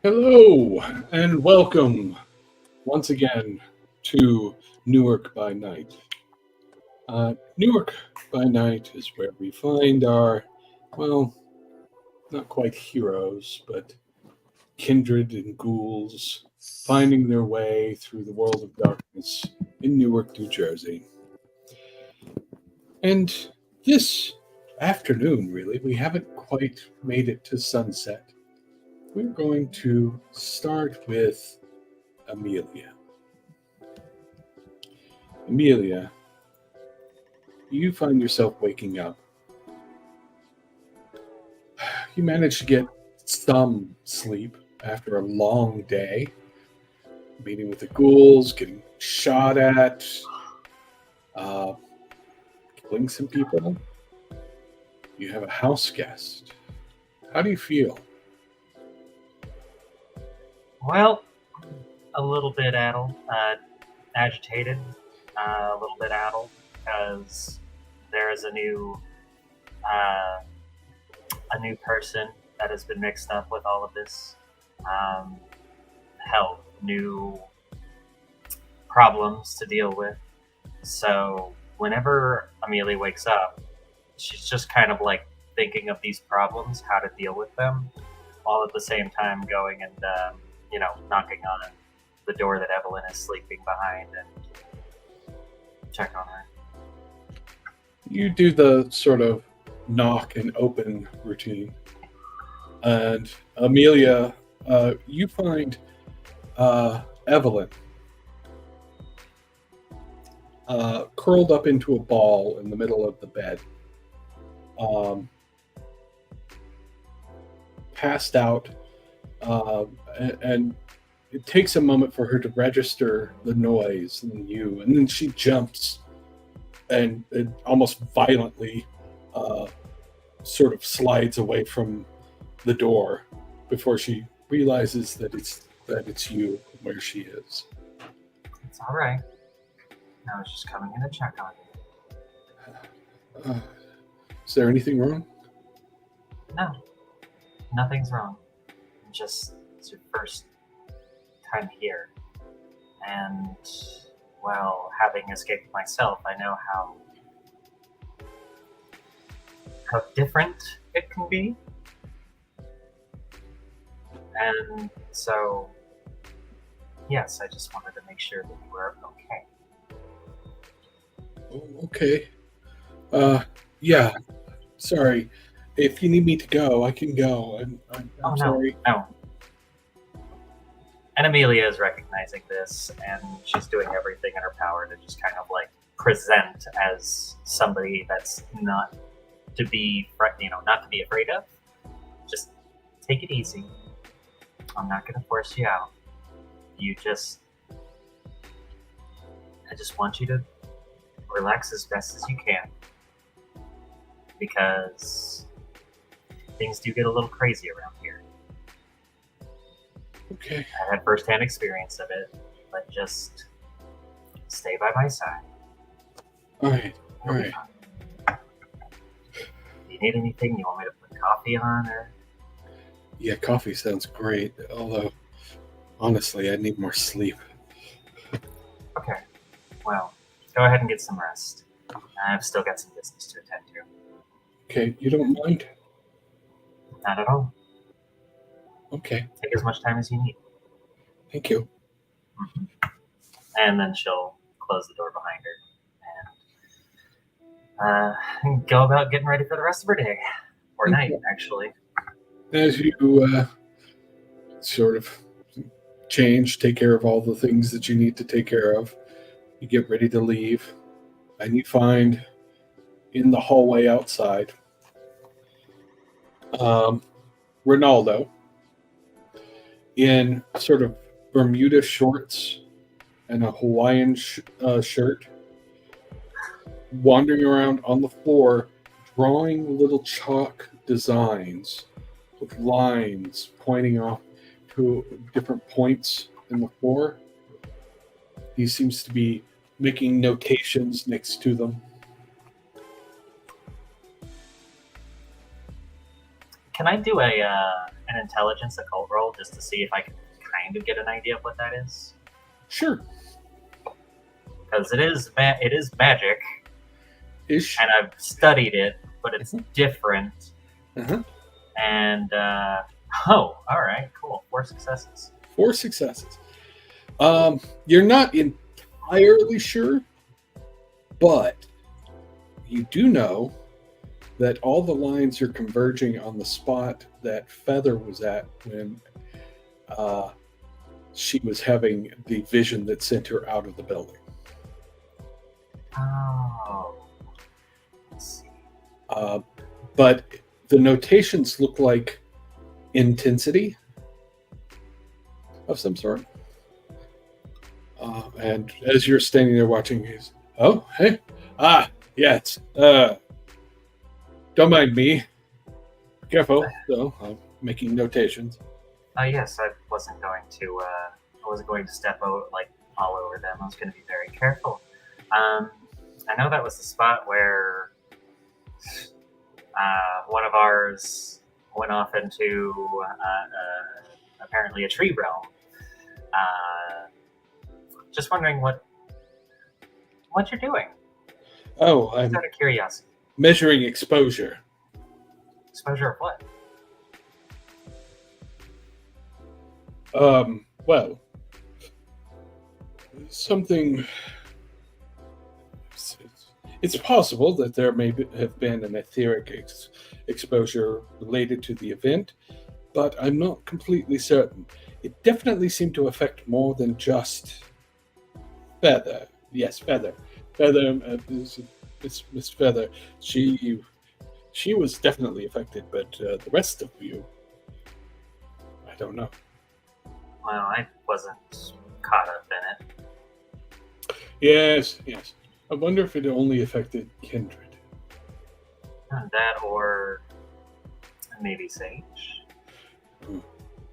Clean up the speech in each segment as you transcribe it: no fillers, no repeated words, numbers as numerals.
Hello and welcome once again to Newark by Night. Newark by Night is where we find our, well, not quite heroes, but kindred and ghouls finding their way through the world of darkness in Newark, New Jersey. And this afternoon, really, we haven't quite made it to sunset. We're going to start with Amelia. Amelia, you find yourself waking up. You manage to get some sleep after a long day, meeting with the ghouls, getting shot at, killing some people. You have a house guest. How do you feel? Well, a little bit agitated, a little bit addled, because there is a new person that has been mixed up with all of this. New problems to deal with. So whenever Amelia wakes up, she's just kind of like thinking of these problems, how to deal with them, all at the same time going and knocking on the door that Evelyn is sleeping behind and check on her. You do the sort of knock and open routine. And Amelia, you find Evelyn curled up into a ball in the middle of the bed, passed out, and it takes a moment for her to register the noise and then she jumps and almost violently sort of slides away from the door before she realizes that it's you where she is. It's all right. I was just coming in to check on you. Is there anything wrong? No, nothing's wrong. Just it's your first time here, and well, having escaped myself, I know how different it can be. And so, yes, I just wanted to make sure that you were okay. Oh, okay. Yeah. Sorry. If you need me to go, I can go. I'm sorry. No. And Amelia is recognizing this, and she's doing everything in her power to just kind of like present as somebody that's not to be afraid of. Just take it easy. I'm not going to force you out. I just want you to relax as best as you can, because things do get a little crazy around here. Okay. I had first-hand experience of it, but just stay by my side. All right. Do you need anything? You want me to put coffee on, or? Yeah, coffee sounds great. Although, honestly, I need more sleep. Okay. Well, go ahead and get some rest. I've still got some business to attend to. Okay, you don't mind? Not at all. Okay. Take as much time as you need. Thank you. Mm-hmm. And then she'll close the door behind her and go about getting ready for the rest of her day. Or night, actually. As you sort of take care of all the things that you need to take care of, you get ready to leave, and you find in the hallway outside Ronaldo in sort of Bermuda shorts and a Hawaiian shirt, wandering around on the floor, drawing little chalk designs with lines pointing off to different points in the floor. He seems to be making notations next to them. Can I do a an intelligence occult roll just to see if I can kind of get an idea of what that is? Sure. Because it is magic, Ish. and I've studied it, but it's different. Uh-huh. And all right, cool. 4 successes. 4 successes. You're not entirely sure, but you do know that all the lines are converging on the spot that Feather was at when she was having the vision that sent her out of the building. Oh. Let's see. But the notations look like intensity of some sort. And as you're standing there watching, he's, oh, hey, yes, don't mind me. Careful, though, I'm making notations. Yes, I wasn't going to step out, all over them. I was going to be very careful. I know that was the spot where one of ours went off into apparently a tree realm. Just wondering what you're doing. Oh, I'm out of curiosity. Measuring exposure. Exposure of what? Well, something. It's possible that there may have been an etheric exposure related to the event, but I'm not completely certain. It definitely seemed to affect more than just Feather. Yes, Feather. Feather, Miss Feather. She was definitely affected, but the rest of you, I don't know. Well, I wasn't caught up in it. Yes. I wonder if it only affected Kindred. That or maybe Sage.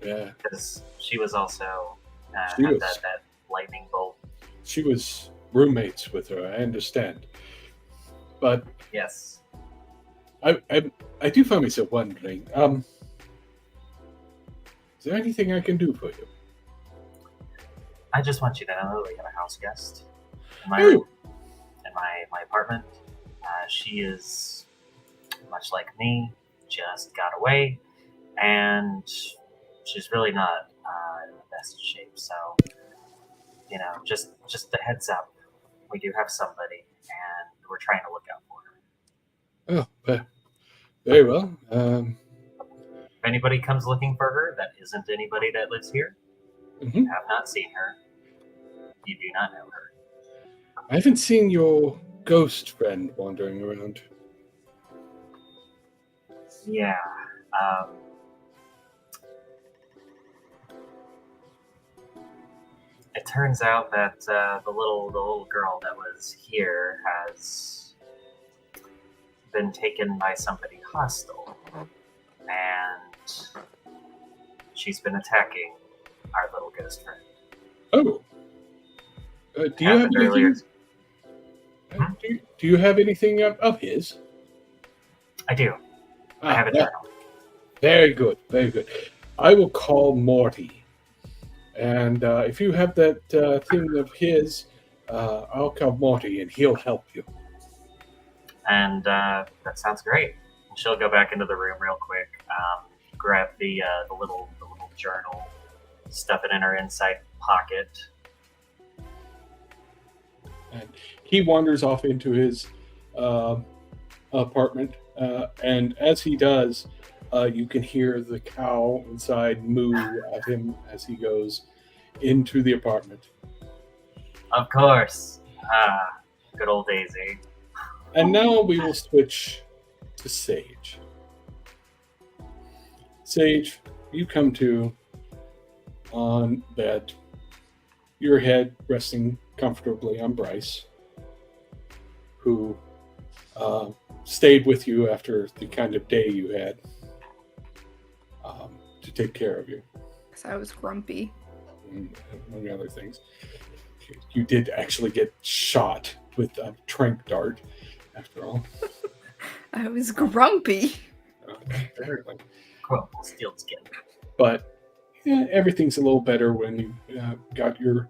Yeah. Because she was also had that lightning bolt. She was roommates with her, I understand. But yes. I do find myself wondering, is there anything I can do for you? I just want you to know that we have a house guest in my room, in my apartment. She is much like me, just got away, and she's really not in the best shape. So, just a heads up, we do have somebody, and we're trying to look out for her. Oh, very well. If anybody comes looking for her, that isn't anybody that lives here. Mm-hmm. You have not seen her. You do not know her. I haven't seen your ghost friend wandering around. Yeah. It turns out that the little girl that was here has been taken by somebody hostile, and she's been attacking our little ghost friend. Oh. Do you have anything? Do you have anything of his? I do. I have a journal. Very good. Very good. I will call Morty. And if you have that thing of his, I'll call Morty and he'll help you. And that sounds great. She'll go back into the room real quick, grab the little journal, stuff it in her inside pocket. And he wanders off into his apartment, and as he does, you can hear the cow inside moo at him as he goes into the apartment. Of course. Good old Daisy. And now we will switch to Sage. Sage, you come to on bed, your head resting comfortably on Bryce, who stayed with you after the kind of day you had to take care of you. Because I was grumpy. Among other things. You did actually get shot with a tranq dart, after all. I was grumpy. Apparently. Cool. Steel skin. but everything's a little better when you got your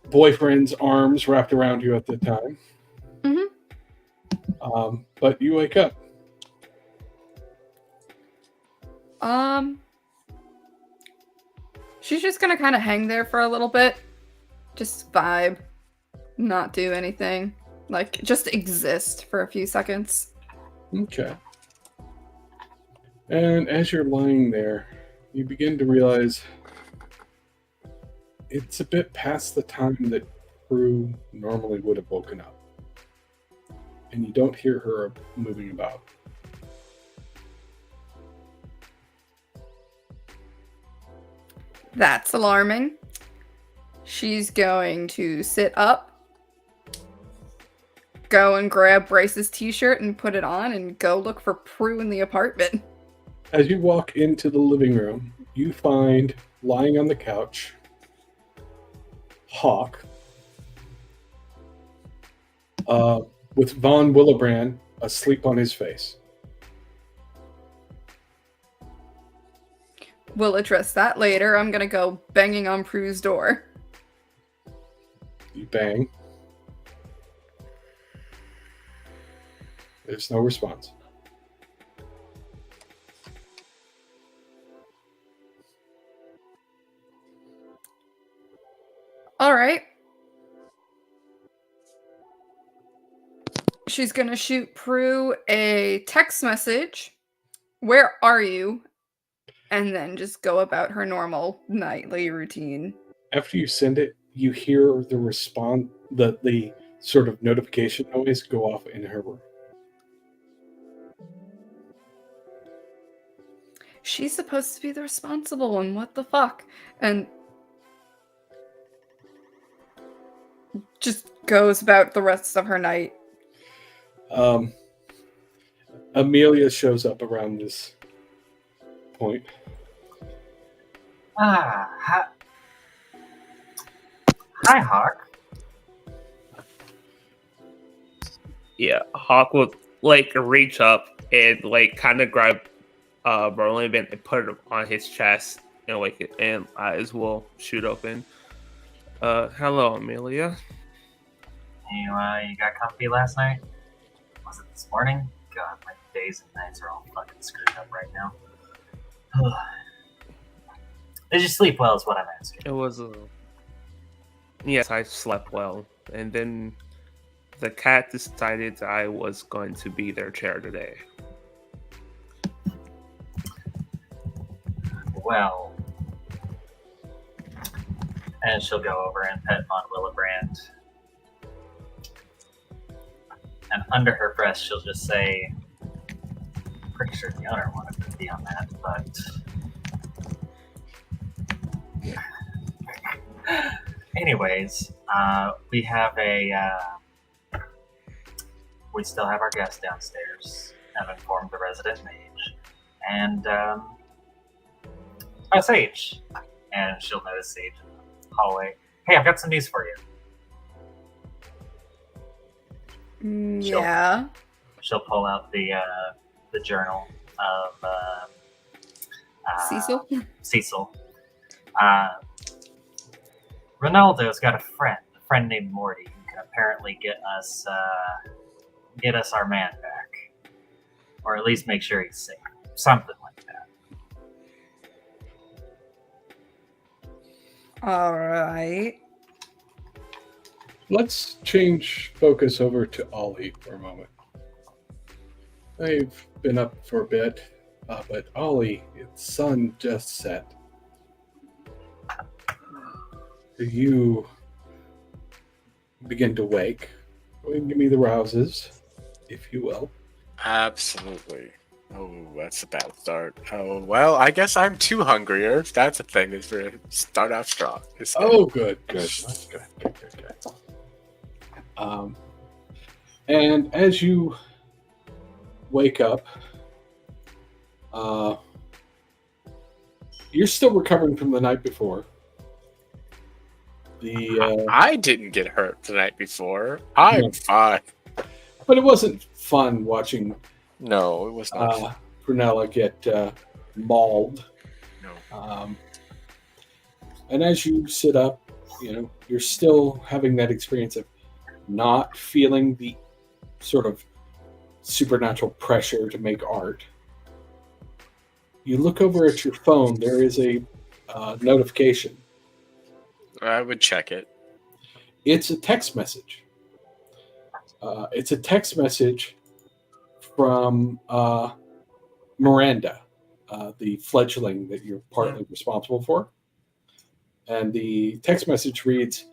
boyfriend's arms wrapped around you at the time. But you wake up. She's just gonna kind of hang there for a little bit. Just vibe. Not do anything. Like, just exist for a few seconds. Okay. And as you're lying there, you begin to realize it's a bit past the time that Prue normally would have woken up. And you don't hear her moving about. That's alarming. She's going to sit up, go and grab Bryce's t-shirt and put it on, and go look for Prue in the apartment. As you walk into the living room, you find, lying on the couch, Hawk, with Von Willebrand asleep on his face. We'll address that later. I'm gonna go banging on Prue's door. You bang. There's no response. All right. She's gonna shoot Prue a text message. Where are you? And then just go about her normal nightly routine. After you send it, you hear the response, the sort of notification noise go off in her room. She's supposed to be the responsible one. What the fuck? And just goes about the rest of her night. Amelia shows up around this point. Hi, Hawk. Yeah, Hawk will like reach up and like kind of grab Merlin and put it on his chest and wake it, and eyes will shoot open. Hello, Amelia. You got comfy last night? Was it this morning? God, my days and nights are all fucking screwed up right now. Did you sleep well is what I'm asking. It was yes, I slept well, and then the cat decided I was going to be their chair today. Well, and she'll go over and pet Von Willebrand. And under her breath, she'll just say, pretty sure the owner wanted to be on that, but... Anyways, we have we still have our guest downstairs. I've informed the resident mage. And, Sage. And she'll notice Sage in the hallway. Hey, I've got some news for you. Yeah. She'll pull out the journal of Cecil. Ronaldo's got a friend named Morty, who can apparently get us our man back, or at least make sure he's safe, something like that. All right. Let's change focus over to Ollie for a moment. I've been up for a bit, but Ollie, its sun just set. You begin to wake. Go ahead and give me the rouses, if you will. Absolutely. Oh, that's a bad start. Oh, well, I guess I'm too hungry, if that's a thing. Is for start out strong. Oh, good. That's good. And as you wake up, you're still recovering from the night before. I didn't get hurt the night before. I'm fine. But it wasn't fun watching. No, it was not. Prunella get mauled. No. And as you sit up, you're still having that experience of not feeling the sort of supernatural pressure to make art. You look over at your phone, there is a notification. I would check it. It's a text message. It's a text message from Miranda, the fledgling that you're partly responsible for. And the text message reads,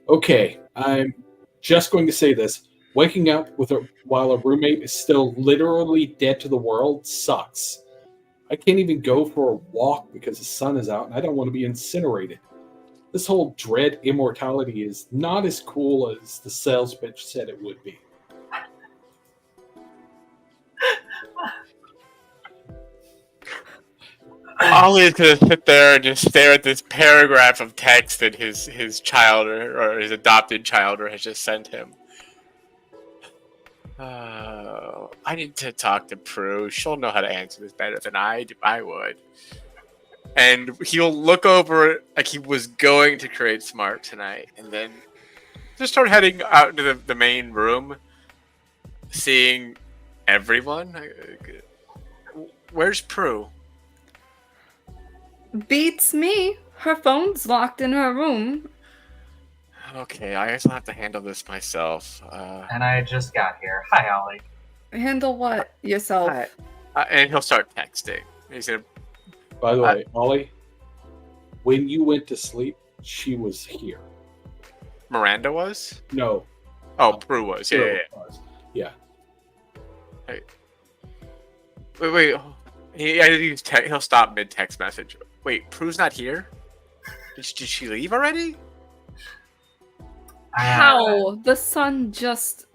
"Okay, I'm just going to say this. Waking up while a roommate is still literally dead to the world sucks. I can't even go for a walk because the sun is out and I don't want to be incinerated. This whole dread immortality is not as cool as the sales pitch said it would be." Ollie is going to sit there and just stare at this paragraph of text that his child or his adopted child has just sent him. I need to talk to Prue. She'll know how to answer this better than I would. And he'll look over like he was going to create smart tonight, and then just start heading out into the main room, seeing everyone. Where's Prue? Beats me. Her phone's locked in her room. Okay, I guess I'll have to handle this myself. And I just got here. Hi, Ollie. Handle what? Yourself. And he'll start texting. He's gonna. By the way, Ollie, when you went to sleep, she was here. Miranda was? No. Oh, Prue was. Yeah, yeah, was. Yeah. Hey. Wait. He'll stop mid-text message. Wait, Prue's not here? Did she leave already? How? The sun just...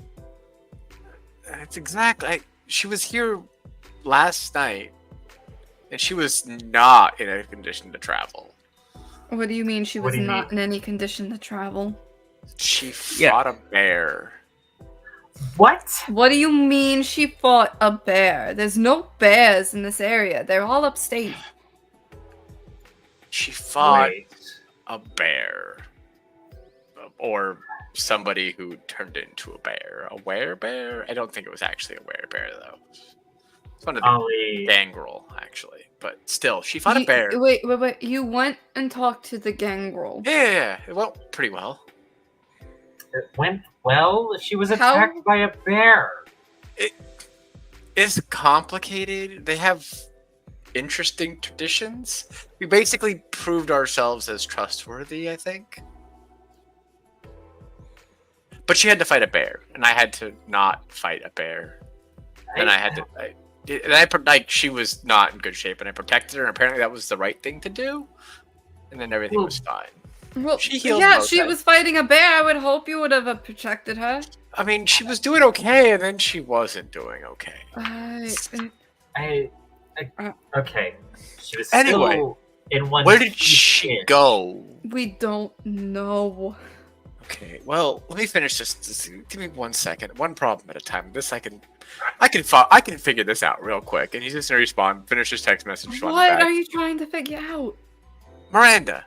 That's exactly... she was here last night, and she was not in a condition to travel. What do you mean she What was do you not mean? in any condition to travel? She fought a bear. What? What do you mean she fought a bear? There's no bears in this area. They're all upstate. She fought Wait. a bear. Or somebody who turned into a bear. A werebear? I don't think it was actually a werebear, though. It's one of the Ollie. gangrel, actually. But still, she fought a bear. Wait. You went and talked to the gangrel. Yeah, it went pretty well. It went well. She was attacked by a bear. It's complicated. They have interesting traditions. We basically proved ourselves as trustworthy, I think. But she had to fight a bear, and I had to not fight a bear. And I had to. She was not in good shape, and I protected her. And apparently, that was the right thing to do. And then everything was fine. Well, She healed yeah, both she sides. was fighting a bear. I would hope you would have protected her. I mean, she was doing okay, and then she wasn't doing okay. Okay. She was Anyway, still in one. Where did she go? We don't know. Okay, well, let me finish this. Give me 1 second, one problem at a time. I can figure this out real quick. And he's just gonna respond, finish his text message. respond What back. are you trying to figure out? Miranda,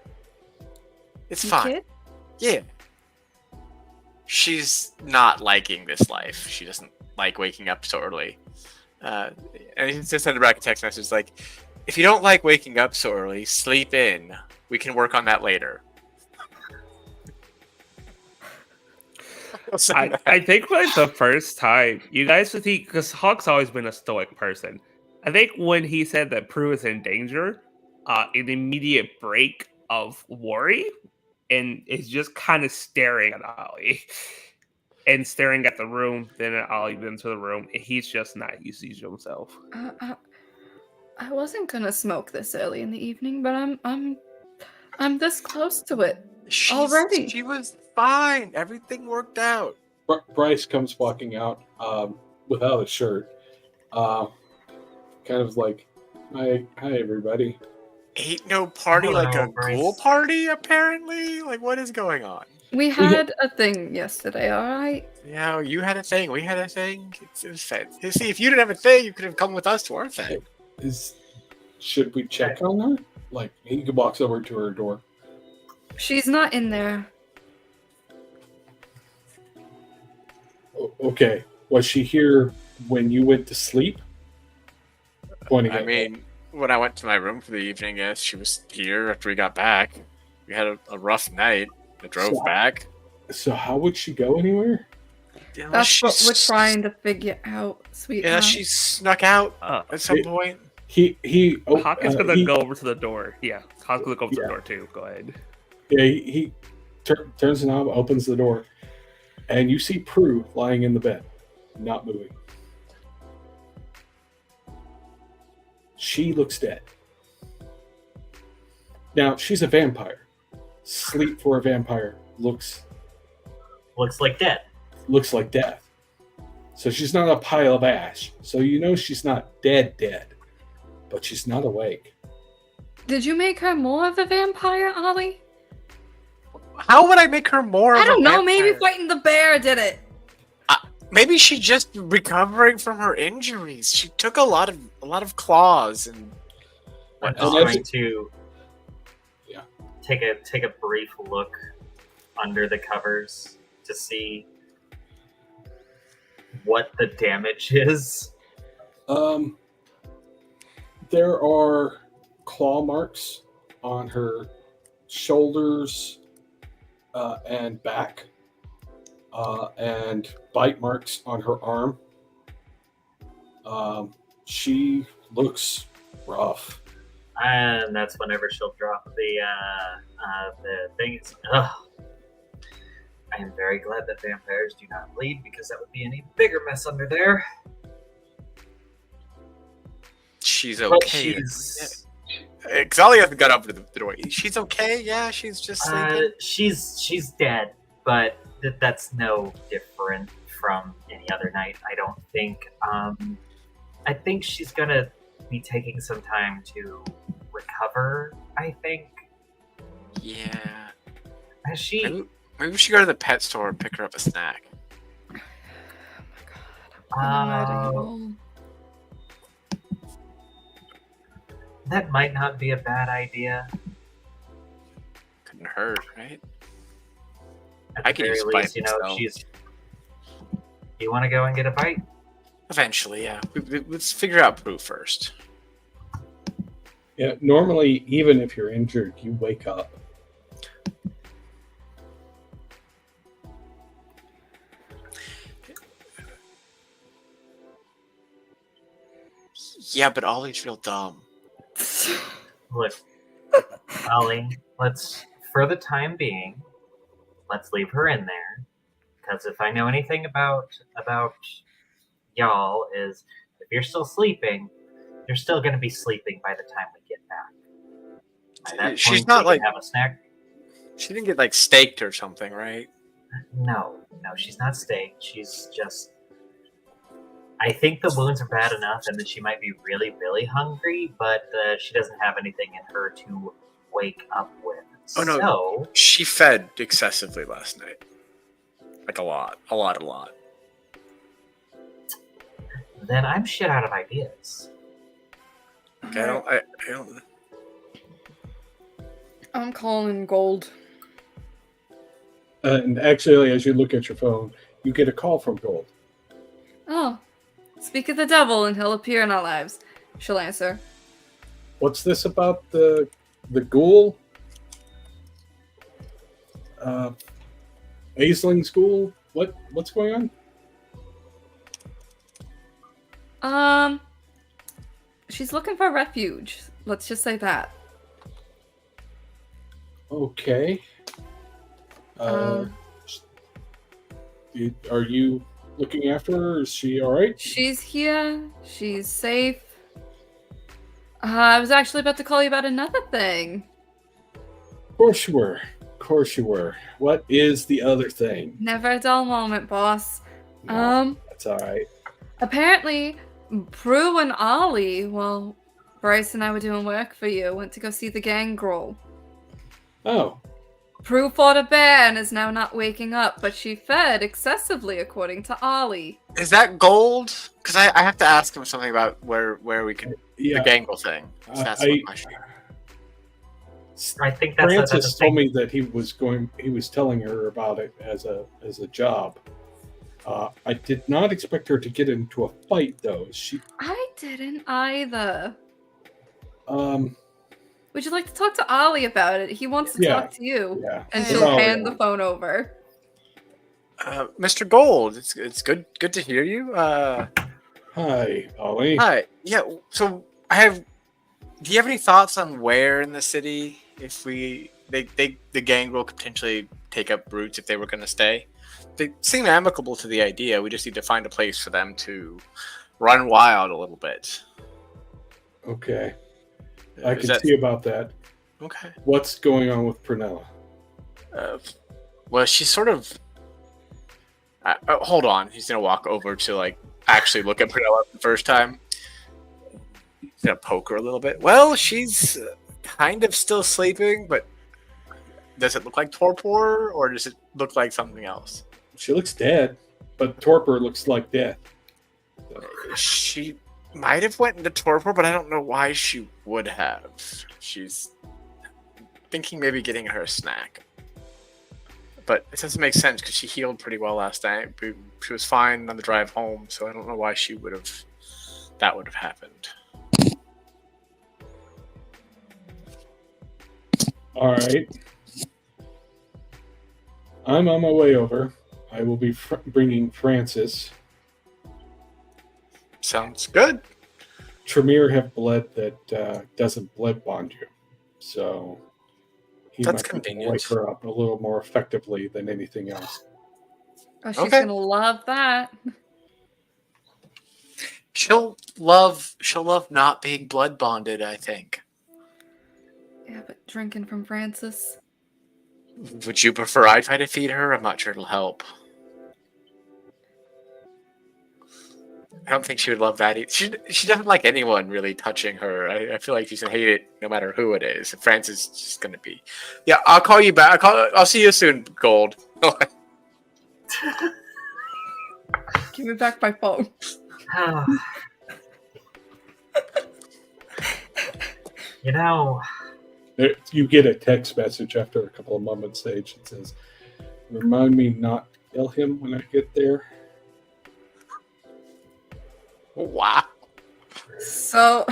it's You fine. kid? Yeah, she's not liking this life. She doesn't like waking up so early. And he just sent her back a text message like, "If you don't like waking up so early, sleep in. We can work on that later." I think like the first time you guys would see, because Hawk's always been a stoic person. I think when he said that Prue is in danger, an immediate break of worry, and is just kind of staring at Ollie and staring at the room, then at Ollie, then to the room. And he's just not used to himself. I wasn't gonna smoke this early in the evening, but I'm this close to it already. She was fine. Everything worked out. Bryce comes walking out without a shirt. Kind of like, hi everybody. Ain't no party Hello, like a Bryce. ghoul party, apparently? Like, what is going on? We had a thing yesterday, alright? Yeah, you had a thing. We had a thing. It was fun. You see, if you didn't have a thing, you could have come with us to our thing. Should we check on her? Like, he walks over to her door. She's not in there. Okay. Was she here when you went to sleep? Pointing I at mean, when I went to my room for the evening, yes, she was here after we got back. We had a rough night. I drove back. So how would she go anywhere? Yeah, That's what we're trying to figure out, sweetheart. Yeah, she snuck out at some point. Hawk is gonna go over to the door. Yeah, Hawk's gonna go over to the door too. Go ahead. Yeah, he turns the knob, opens the door, and you see Prue lying in the bed, not moving. She looks dead. Now, she's a vampire. Sleep for a vampire looks like death. Looks like death. So she's not a pile of ash. So you know she's not dead, but she's not awake. Did you make her more of a vampire, Ollie? How would I make her more? I don't know. vampire? Maybe fighting the bear did it. Maybe she's just recovering from her injuries. She took a lot of claws and. I'm Oh, just that's- going to take a brief look under the covers to see what the damage is. There are claw marks on her shoulders and back, and bite marks on her arm. She looks rough. And that's whenever she'll drop the things. Ugh. I am very glad that vampires do not bleed, because that would be an even bigger mess under there. She's But okay. Xali hasn't got up to the door. She's okay. Yeah, she's just sleeping. She's dead, but that's no different from any other night. I don't think. I think she's gonna be taking some time to recover. I think. Yeah. Has she? Maybe we should go to the pet store and pick her up a snack. That might not be a bad idea. Couldn't hurt, right? At I the could very use least, bite you know, myself. she's. You want to go and get a bite? Eventually, yeah. Let's figure out Prue first. Yeah, normally, even if you're injured, you wake up. Yeah, but Ollie's real dumb. Look, Ollie, for the time being, let's leave her in there. Because if I know anything about y'all, is if you're still sleeping, you're still going to be sleeping by the time we get back. By that She's point, not we like can have a snack. She didn't get like staked or something, right? No, she's not staked. She's just. I think the wounds are bad enough, and that she might be really, really hungry, but she doesn't have anything in her to wake up with. Oh no, So, she fed excessively last night. Like a lot. then I'm shit out of ideas. Okay, I don't. I'm calling Gold. And actually, as you look at your phone, you get a call from Gold. Oh, speak of the devil and he'll appear in our lives. She'll answer. What's this about the ghoul? Aisling's ghoul? What's going on? She's looking for refuge. Let's just say that. Okay. Are you looking after her? Is she all right? She's here. She's safe. I was actually about to call you about another thing. Of course you were. What is the other thing? Never a dull moment, boss. No, that's all right. Apparently, Prue and Ollie, well, Bryce and I were doing work for you, went to go see the gangrel. Oh, Prue fought a bear and is now not waking up, but she fed excessively, according to Ollie. Is that Gold? Because I have to ask him something about where we can yeah. the gangle thing. That's I- my question. I think that's Francis a told thing. me that he was telling her about it as a job. I did not expect her to get into a fight, though. I didn't either. Um, Would you like to talk to Ollie about it? He wants to Yeah. talk to you. yeah. And Hey. she'll Oh, hand yeah. the phone over. Mr. Gold, it's good to hear you. Hi, Ollie. Hi. Yeah. So do you have any thoughts on where in the city if the gang will potentially take up roots if they were going to stay? They seem amicable to the idea. We just need to find a place for them to run wild a little bit. Okay, I Is can that- see about that. Okay. What's going on with Prunella? Well, she's sort of. Hold on. He's gonna walk over to actually look at Prunella the first time. He's gonna poke her a little bit. Well, she's kind of still sleeping, but does it look like torpor or does it look like something else? She looks dead, but torpor looks like death. She might have went into torpor, but I don't know why she would have. She's thinking maybe getting her a snack. But it doesn't make sense because she healed pretty well last night. She was fine on the drive home, so I don't know why that would have happened. All right. I'm on my way over. I will be bringing Francis. Sounds good. Tremere have blood that doesn't blood bond you, so he That's might be able to convenient. wake her up a little more effectively than anything else. Oh, she's Okay. gonna love that. She'll love not being blood bonded, I think. Yeah, but drinking from Francis. Would you prefer I try to feed her? I'm not sure it'll help. I don't think she would love that. She doesn't like anyone really touching her. I feel like she's gonna hate it no matter who it is. Francis is just gonna be. Yeah, I'll call you back. I'll see you soon, Gold. Give me back my phone. You know, You get a text message after a couple of moments, Sage. It says, "Remind me not to kill him when I get there." Wow. So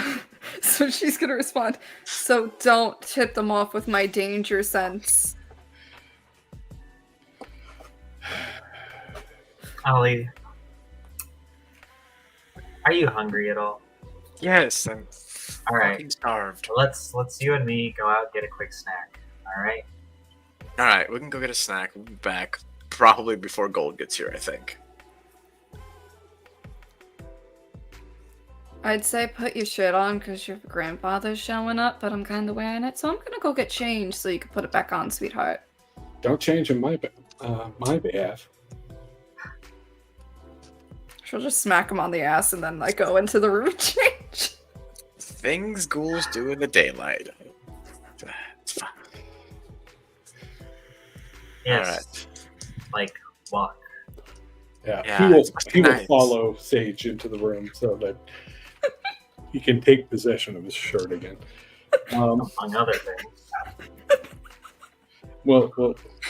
she's gonna respond. So don't tip them off with my danger sense. Ollie, are you hungry at all? Yes, I'm All right. fucking starved. Let's you and me go out and get a quick snack. All right. All right, we can go get a snack. We'll be back probably before Gold gets here, I think. I'd say put your shit on because your grandfather's showing up, but I'm kind of wearing it, so I'm gonna go get changed so you can put it back on, sweetheart. Don't change on my behalf. She'll just smack him on the ass and then go into the room and change. Things ghouls do in the daylight. It's fine. Yes. Like walk. Yeah, Yeah, it's he will nice. follow Sage into the room so that he can take possession of his shirt again. Among other things. We'll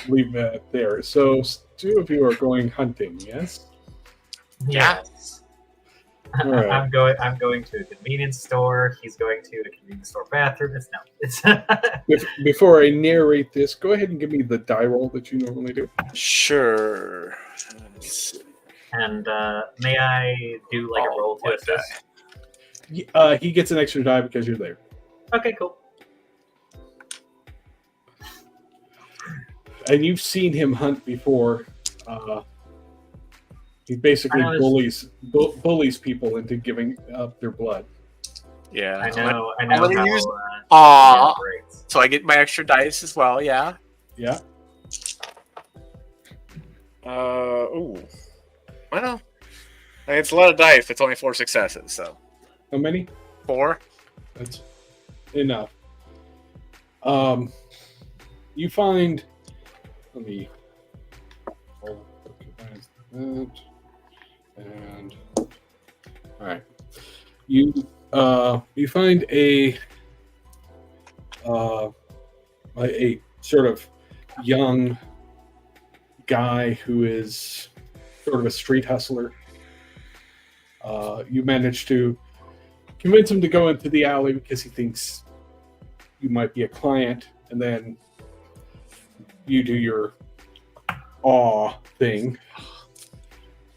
leave that there. So, two of you are going hunting, yes? Yeah. Yes. All right. I'm going to a convenience store. He's going to a convenience store bathroom. It's Before I narrate this, go ahead and give me the die roll that you normally do. Sure. Let's see. And may I do like a roll to what assist? He gets an extra die because you're there. Okay, cool. And you've seen him hunt before. He basically I was- bullies people into giving up their blood. Yeah. I know I'm how gonna use- it Aw. operates. So I get my extra dice as well, yeah. Yeah. Ooh. Well, it's a lot of dice. It's only 4 successes, so. How many? 4? That's enough. You find. Let me. Recognize that. And. All right. You find a a sort of young guy who is sort of a street hustler. You manage to convince him to go into the alley because he thinks you might be a client, and then you do your awe thing,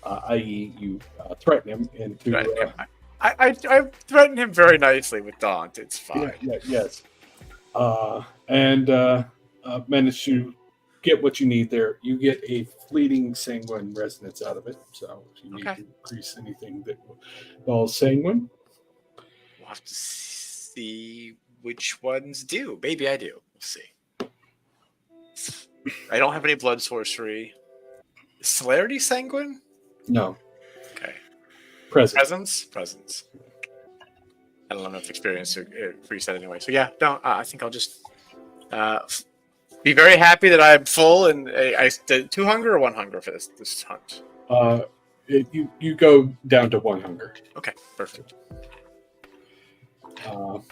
i.e., you threaten him into. I threatened him very nicely with Daunt. It's fine. Yes. And manage to get what you need there. You get a fleeting sanguine resonance out of it. So if you need to increase anything that involves sanguine, We'll have to see which ones do. Maybe I do. We'll see. I don't have any blood sorcery. Celerity sanguine? no. Okay. Presence. Presence. I don't have enough experience to reset anyway. So yeah, no, I think I'll just be very happy that I'm full and I did 2 hunger or 1 hunger for this hunt. You go down to 1 hunger. Okay, perfect. And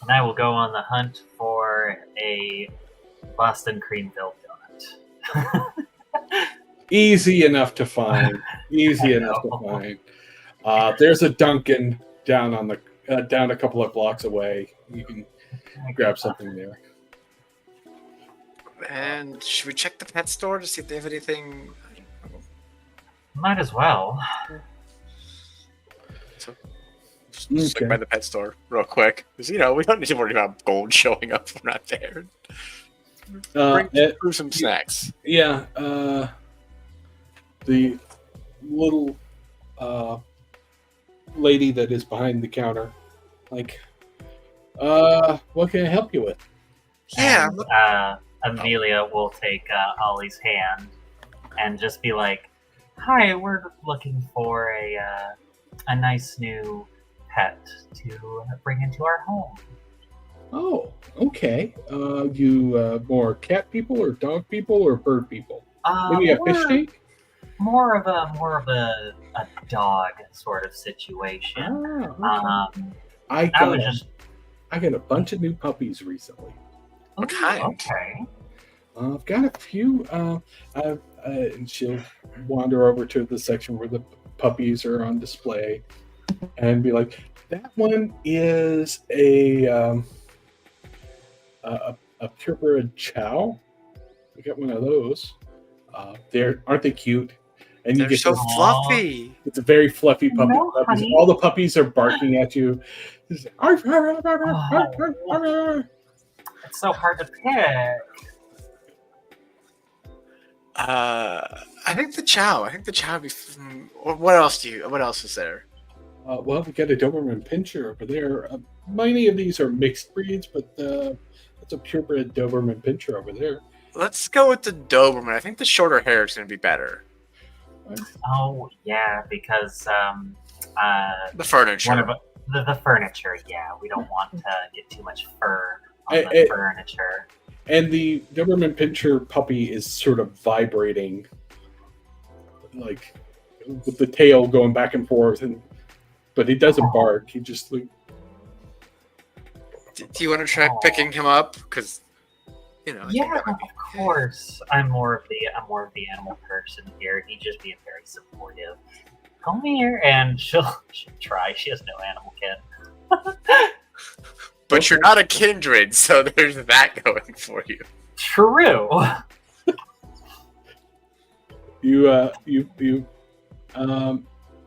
I will go on the hunt for a Boston Creamville donut. Easy enough to find. There's a Dunkin' down on the down a couple of blocks away. You can grab something there. And should we check the pet store to see if they have anything? Might as well. So, just look by the pet store real quick, because we don't need to worry about gold showing up if we're not there. Bring through some snacks. Yeah, the little lady that is behind the counter, like, what can I help you with? Yeah. And, Amelia will take Ollie's hand and just be like, "Hi, we're looking for a nice new pet to bring into our home." Oh, okay. You more cat people or dog people or bird people? Maybe a fish tank? More of a dog sort of situation. Oh, okay. I got a bunch of new puppies recently. What kind? Okay. I've got a few. And she'll wander over to the section where the puppies are on display, and be like, "That one is a purebred chow. We got one of those. Aren't they cute? And They're so fluffy. It's a very fluffy puppy. No, honey. All the puppies are barking at you. It's so hard to pick. I think the chow. Would be. What else is there? Well, we got a Doberman Pinscher over there. Many of these are mixed breeds, but that's a purebred Doberman Pinscher over there. Let's go with the Doberman. I think the shorter hair is going to be better. Oh yeah, because The furniture. The furniture. Yeah, we don't want to get too much fur on the furniture. And the Doberman Pinscher puppy is sort of vibrating, like with the tail going back and forth, but he doesn't bark. He just like. Do you want to try picking him up? Because Yeah, of course. I'm more of the animal person here. He's just being very supportive. Come here, and she'll try. She has no animal kin. But you're not a kindred, so there's that going for you. True. You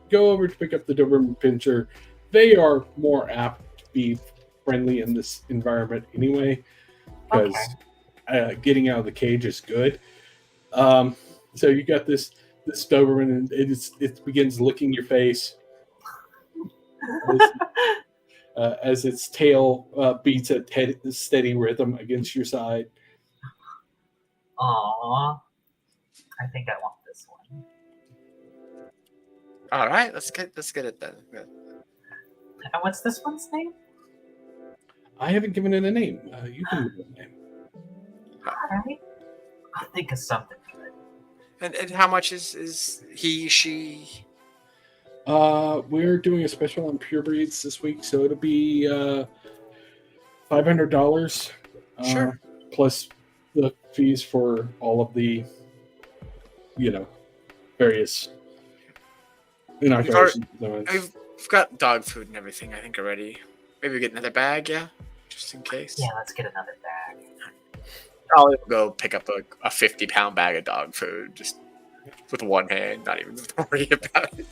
go over to pick up the Doberman Pinscher. They are more apt to be friendly in this environment anyway, because getting out of the cage is good. So you got this Doberman, and it begins licking your face as its tail beats a steady rhythm against your side. Aww. I think I want this one. All right, let's get it then. And what's this one's name? I haven't given it a name. You can give it a name. Alright. I'll think of something good. And how much is he, she? We're doing a special on pure breeds this week, so it'll be $500. Sure. plus the fees for all of the, various inoculations. We've got dog food and everything, I think, already. Maybe we get another bag, yeah? Just in case. Yeah, let's get another bag. I'll go pick up a 50-pound bag of dog food, just with one hand, not even worry about it.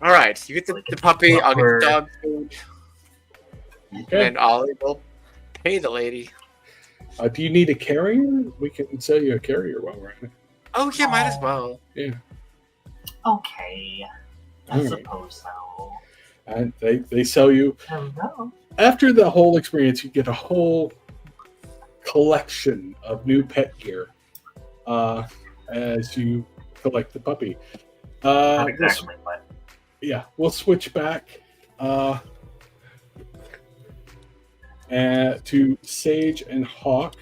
All right, you get the puppy, I'll get the dog food, Okay. and Ollie will pay the lady. Do you need a carrier? We can sell you a carrier while we're at it. Oh, yeah, might as well. Yeah. Okay. I Alright. suppose so. And they sell you. Hello. After the whole experience, you get a whole collection of new pet gear as you collect the puppy. Not exactly, but We'll switch back to Sage and Hawk.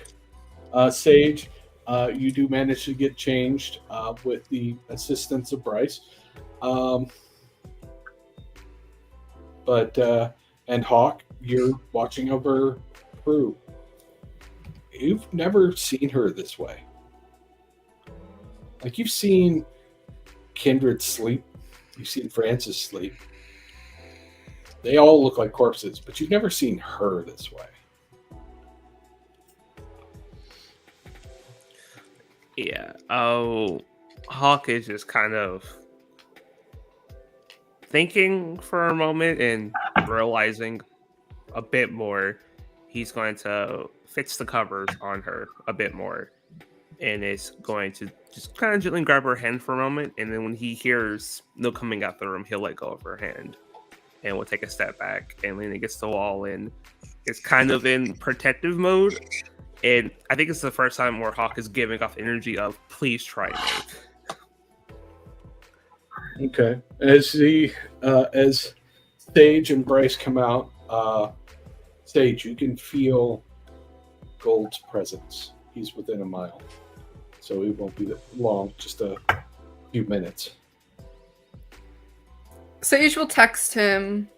Sage, you do manage to get changed with the assistance of Bryce. And Hawk, you're watching over Prue. You've never seen her this way. Like, you've seen Kindred sleep. You've seen Francis sleep. They all look like corpses, but you've never seen her this way. Yeah. Oh, Hawk is just kind of thinking for a moment and realizing a bit more. He's going to fix the covers on her a bit more, and is going to just kind of gently grab her hand for a moment. And then when he hears no coming out the room, he'll let go of her hand and will take a step back and lean against the wall and is kind of in protective mode. And I think it's the first time where Hawk is giving off energy of "please try me." Okay. As Sage and Bryce come out, Sage, you can feel Gold's presence. He's within a mile, so it won't be that long. Just a few minutes. Sage will text him.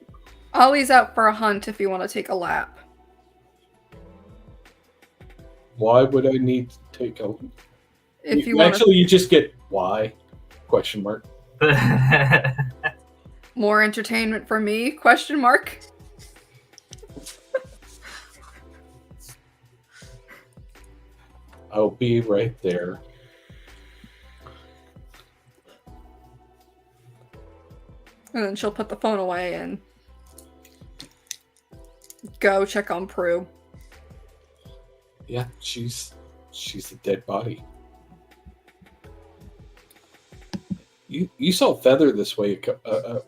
Ollie's out for a hunt if you want to take a lap. Why would I need to take a? If you want Actually, you just get why? Question mark. more entertainment for me? Question mark. I'll be right there. And then she'll put the phone away and go check on Prue. Yeah, she's a dead body. You saw Feather this way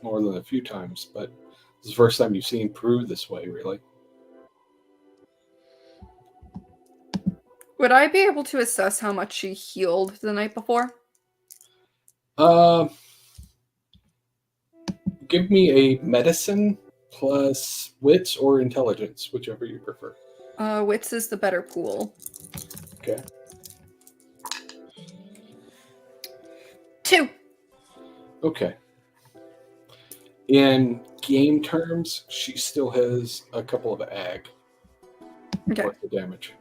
more than a few times, but it's the first time you've seen Prue this way, really. Would I be able to assess how much she healed the night before? Give me a medicine plus wits or intelligence, whichever you prefer. Wits is the better pool. Okay. 2. Okay. In game terms, she still has a couple of ag Okay. worth of damage.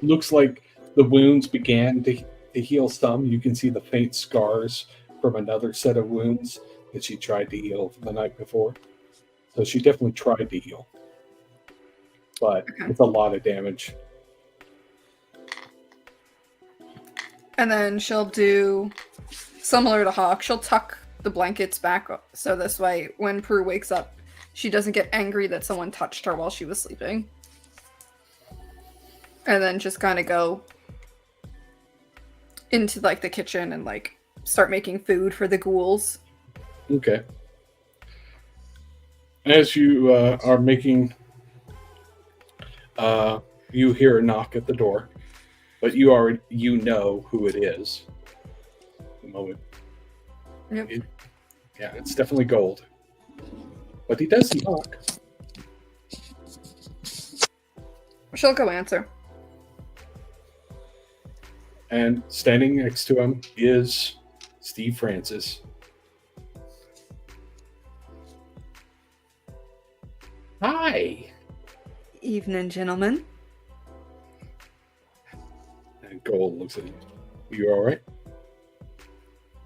Looks like the wounds began to heal some. You can see the faint scars from another set of wounds that she tried to heal the night before. So she definitely tried to heal, but it's a lot of damage. And then she'll do similar to Hawk. She'll tuck the blankets back so this way when Prue wakes up, she doesn't get angry that someone touched her while she was sleeping. And then just kind of go into like the kitchen and like start making food for the ghouls. Okay. As you are making, you hear a knock at the door, but you know who it is. At the moment. Yep. It's definitely Gold. But he does knock. She'll go answer. And standing next to him is Steve Francis. Hi. Evening, gentlemen. And Gold looks at you. You all right?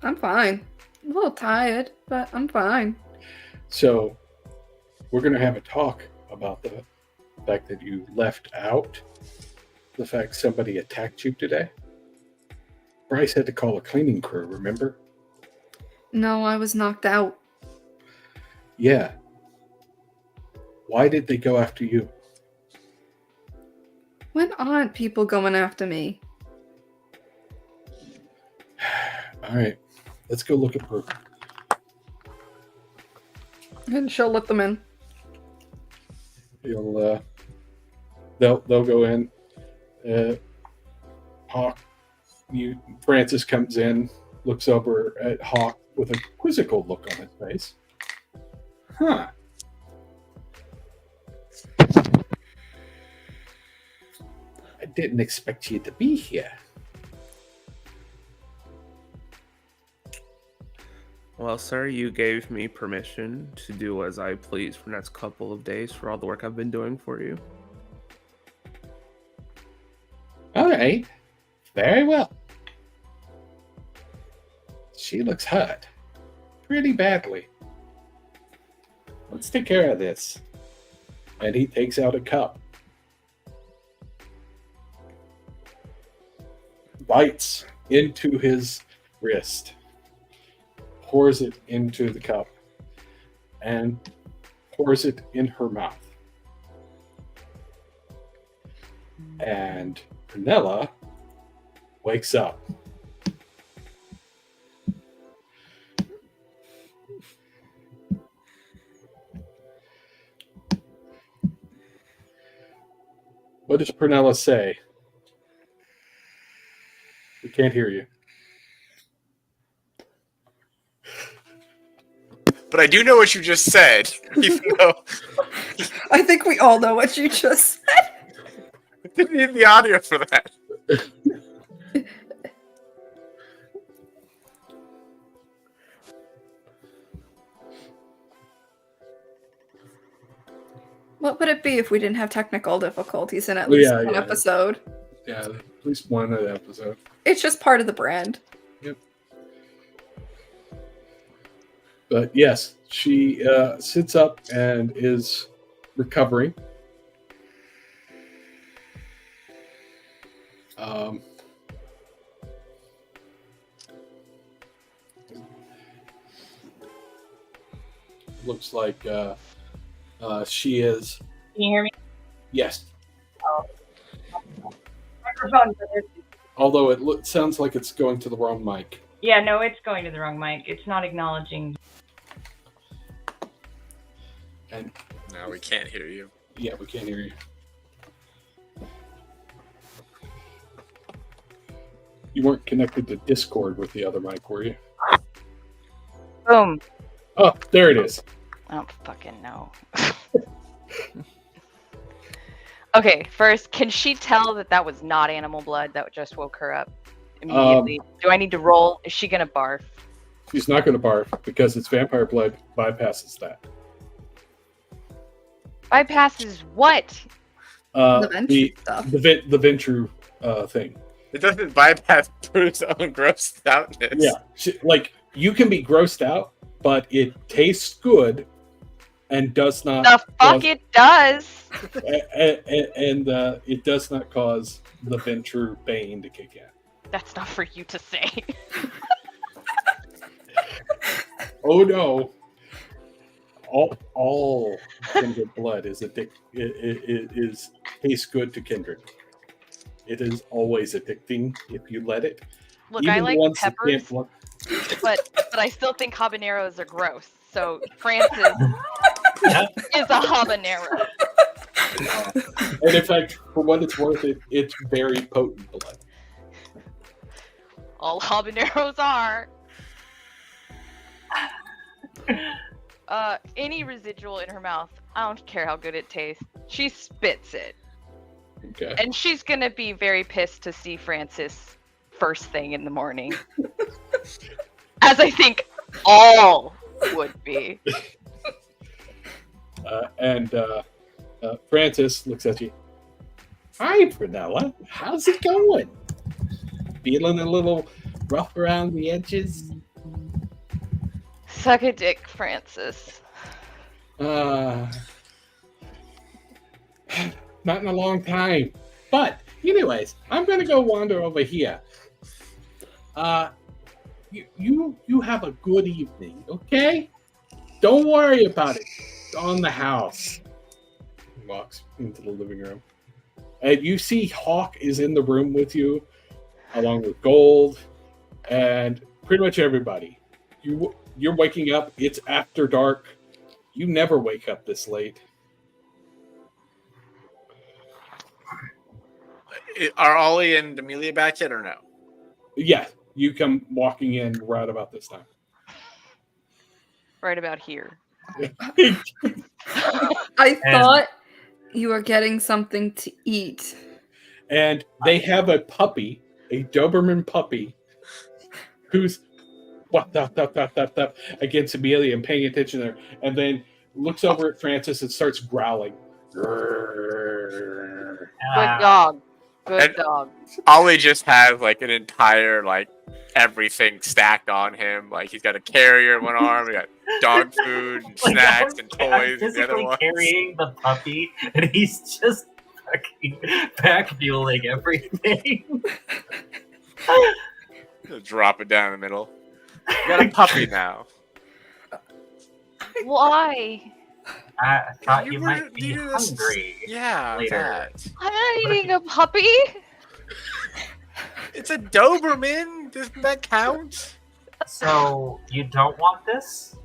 I'm fine. A little tired, but I'm fine. So, we're going to have a talk about the fact that you left out the fact somebody attacked you today. Bryce had to call a cleaning crew, remember? No, I was knocked out. Yeah. Why did they go after you? When aren't people going after me? All right. Let's go look at Brooke. And she'll let them in. They'll go in. Hawk, Francis comes in, looks over at Hawk with a quizzical look on his face. Huh. I didn't expect you to be here. Well, sir, you gave me permission to do as I please for the next couple of days for all the work I've been doing for you. All right. Very well. She looks hurt. Pretty badly. Let's take care of this. And he takes out a cup. Bites into his wrist. Pours it into the cup. And pours it in her mouth. And Prunella wakes up. What does Prunella say? We can't hear you. But I do know what you just said, even though I think we all know what you just said. I didn't need the audio for that. What would it be if we didn't have technical difficulties in at least one episode? Yeah, at least one episode. It's just part of the brand. Yep. But yes, she sits up and is recovering. Looks like she is. Can you hear me? Yes. Microphone. Although it sounds like it's going to the wrong mic. Yeah, no, it's going to the wrong mic. It's not acknowledging. And No, we can't hear you. yeah, we can't hear you. You weren't connected to Discord with the other mic, were you? Boom. Oh, there it is. I don't fucking know. Okay, first, can she tell that that was not animal blood that just woke her up immediately? Do I need to roll? Is she gonna barf? She's not going to barf because it's vampire blood bypasses that. Bypasses what? The Ventru stuff. The Ventru thing. It doesn't bypass Prue's own gross stoutness. Yeah, you can be grossed out, but it tastes good and does not. The fuck it does. And it does not cause the Ventru Bane to kick in. That's not for you to say. Oh no! All Kindred blood is tastes good to Kindred. It is always addicting if you let it. Look, Even I like once it peppers, can't but I still think habaneros are gross. So Francis is a habanero. And in fact, for what it's worth, it's very potent blood. All habaneros are. Any residual in her mouth, I don't care how good it tastes. She spits it. Okay. And she's gonna be very pissed to see Francis first thing in the morning. As I think all would be. Francis looks at you. Hi, Prunella. How's it going? Feeling a little rough around the edges? Suck a dick, Francis. Not in a long time. But, anyways, I'm gonna go wander over here. You have a good evening, okay? Don't worry about it. It's on the house. He walks into the living room. And you see Hawk is in the room with you, along with Gold, and pretty much everybody. You're waking up. It's after dark. You never wake up this late. Are Ollie and Amelia back yet or no? Yeah, you come walking in right about this time. Right about here. I thought you were getting something to eat. And they have a puppy, a Doberman puppy, who's against Amelia and paying attention there, and then looks over at Francis and starts growling. Good dog. Good dog. Ollie just has like an entire everything stacked on him. Like he's got a carrier in one arm, he got dog food and snacks and toys in the other one. Carrying the puppy, and he's just fucking back-fueling everything. Drop it down in the middle. You got a puppy now. Why? I thought you were might be needing this- hungry. Yeah, Later. that. I'm not eating a puppy. It's a Doberman. Doesn't that count? So, you don't want this?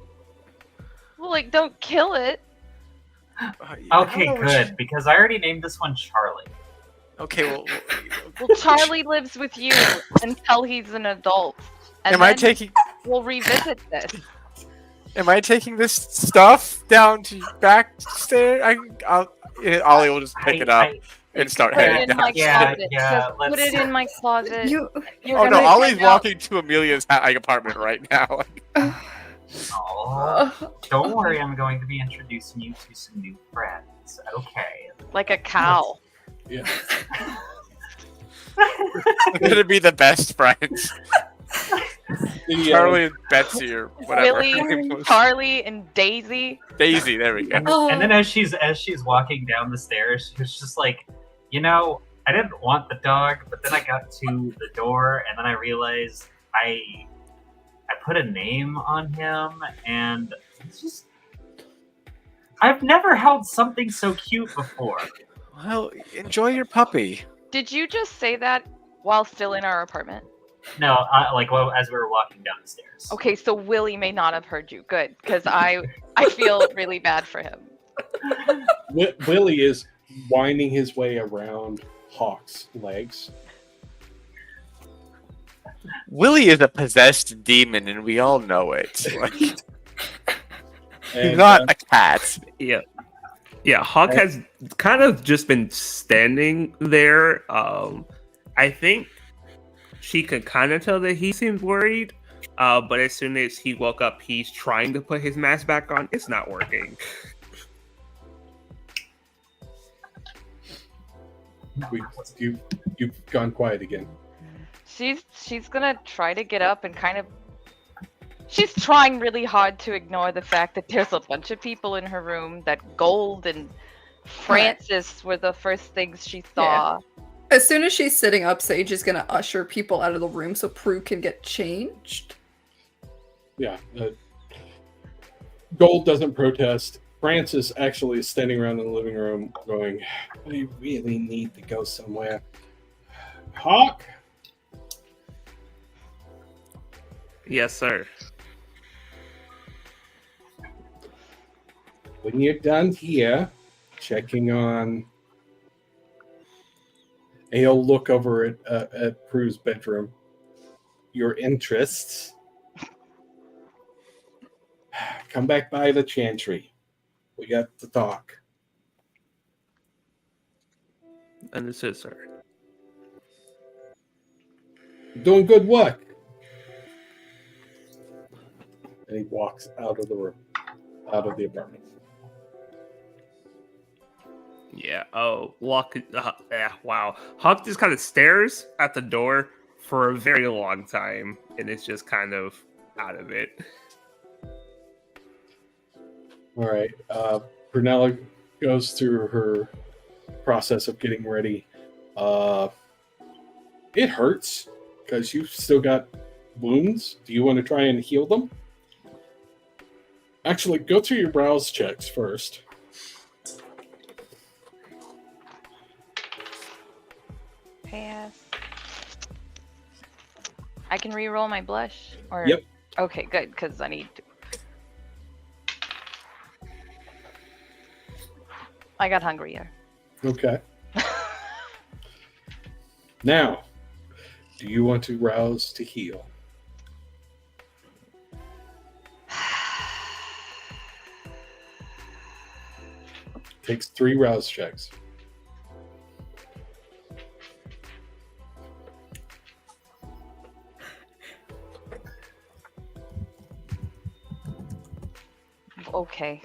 Well, don't kill it. I don't Okay, know what good, because I already named this one Charlie. Okay, well, Well, Charlie lives with you until he's an adult. And am I then taking? We'll revisit this. Am I taking this stuff down to backstairs? Ollie will just pick it up and start Put it heading in my down. closet. yeah, Just put it in my closet. You You're Oh no, gonna Ollie's find out- walking to Amelia's apartment right now. Oh, don't worry, I'm going to be introducing you to some new friends. Okay. like a cow. Yeah. They're gonna be the best friends. Charlie and Betsy or whatever. her name Willie, was. Charlie, and Daisy. Daisy, there we go. Oh. And then as she's walking down the stairs, she's just like, I didn't want the dog, but then I got to the door, and then I realized I put a name on him, and it's just I've never held something so cute before. Well, enjoy your puppy. Did you just say that while still in our apartment? No, as we were walking down the stairs. Okay, so Willie may not have heard you. Good, because I feel really bad for him. Willie is winding his way around Hawk's legs. Willie is a possessed demon, and we all know it. He's And, not a cat. Yeah. Yeah, Hawk has kind of just been standing there. I think she could kind of tell that he seems worried. But as soon as he woke up, he's trying to put his mask back on. It's not working. you've gone quiet again. She's gonna try to get up and kind of. She's trying really hard to ignore the fact that there's a bunch of people in her room. That Gold and Francis were the first things she saw. As soon as she's sitting up, Sage is gonna usher people out of the room so Prue can get changed. Yeah. Gold doesn't protest. Francis actually is standing around in the living room going, I really need to go somewhere. Hawk? Yes, sir. When you're done here, checking on... And he'll look over at Prue's bedroom. Your interests. Come back by the chantry. We got to talk. Understood, sir. You're doing good work. And he walks out of the room, out of the apartment. Yeah. Oh, Luck. Yeah. Wow. Huck just kind of stares at the door for a very long time, and it's just kind of out of it. All right. Prunella goes through her process of getting ready. It hurts because you've still got wounds. Do you want to try and heal them? Actually, go through your browse checks first. Pass. I can re-roll my blush? Or... Yep. Okay, good, because I need to... I got hungrier. Okay. Now, do you want to rouse to heal? Takes 3 rouse checks. Okay.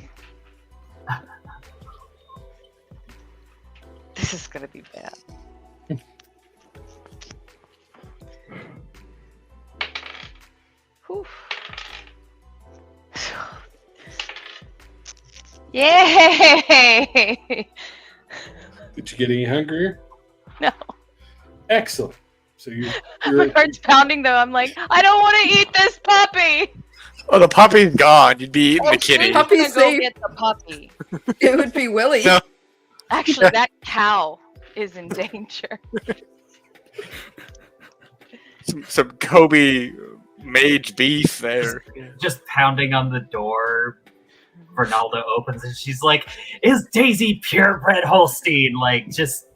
This is gonna be bad. Whew. Yay! Did you get any hungrier? No. Excellent. So you're My heart's pounding though. I'm like, I don't want to eat this puppy. Oh, the puppy's gone. You'd be eating the kitty. Puppy Gonna go safe. get the puppy. It would be Willie. No. Actually, that cow is in danger. Some Kobe mage beef there. Just pounding on the door. Ronaldo opens and she's like, "Is Daisy purebred Holstein?" Like, just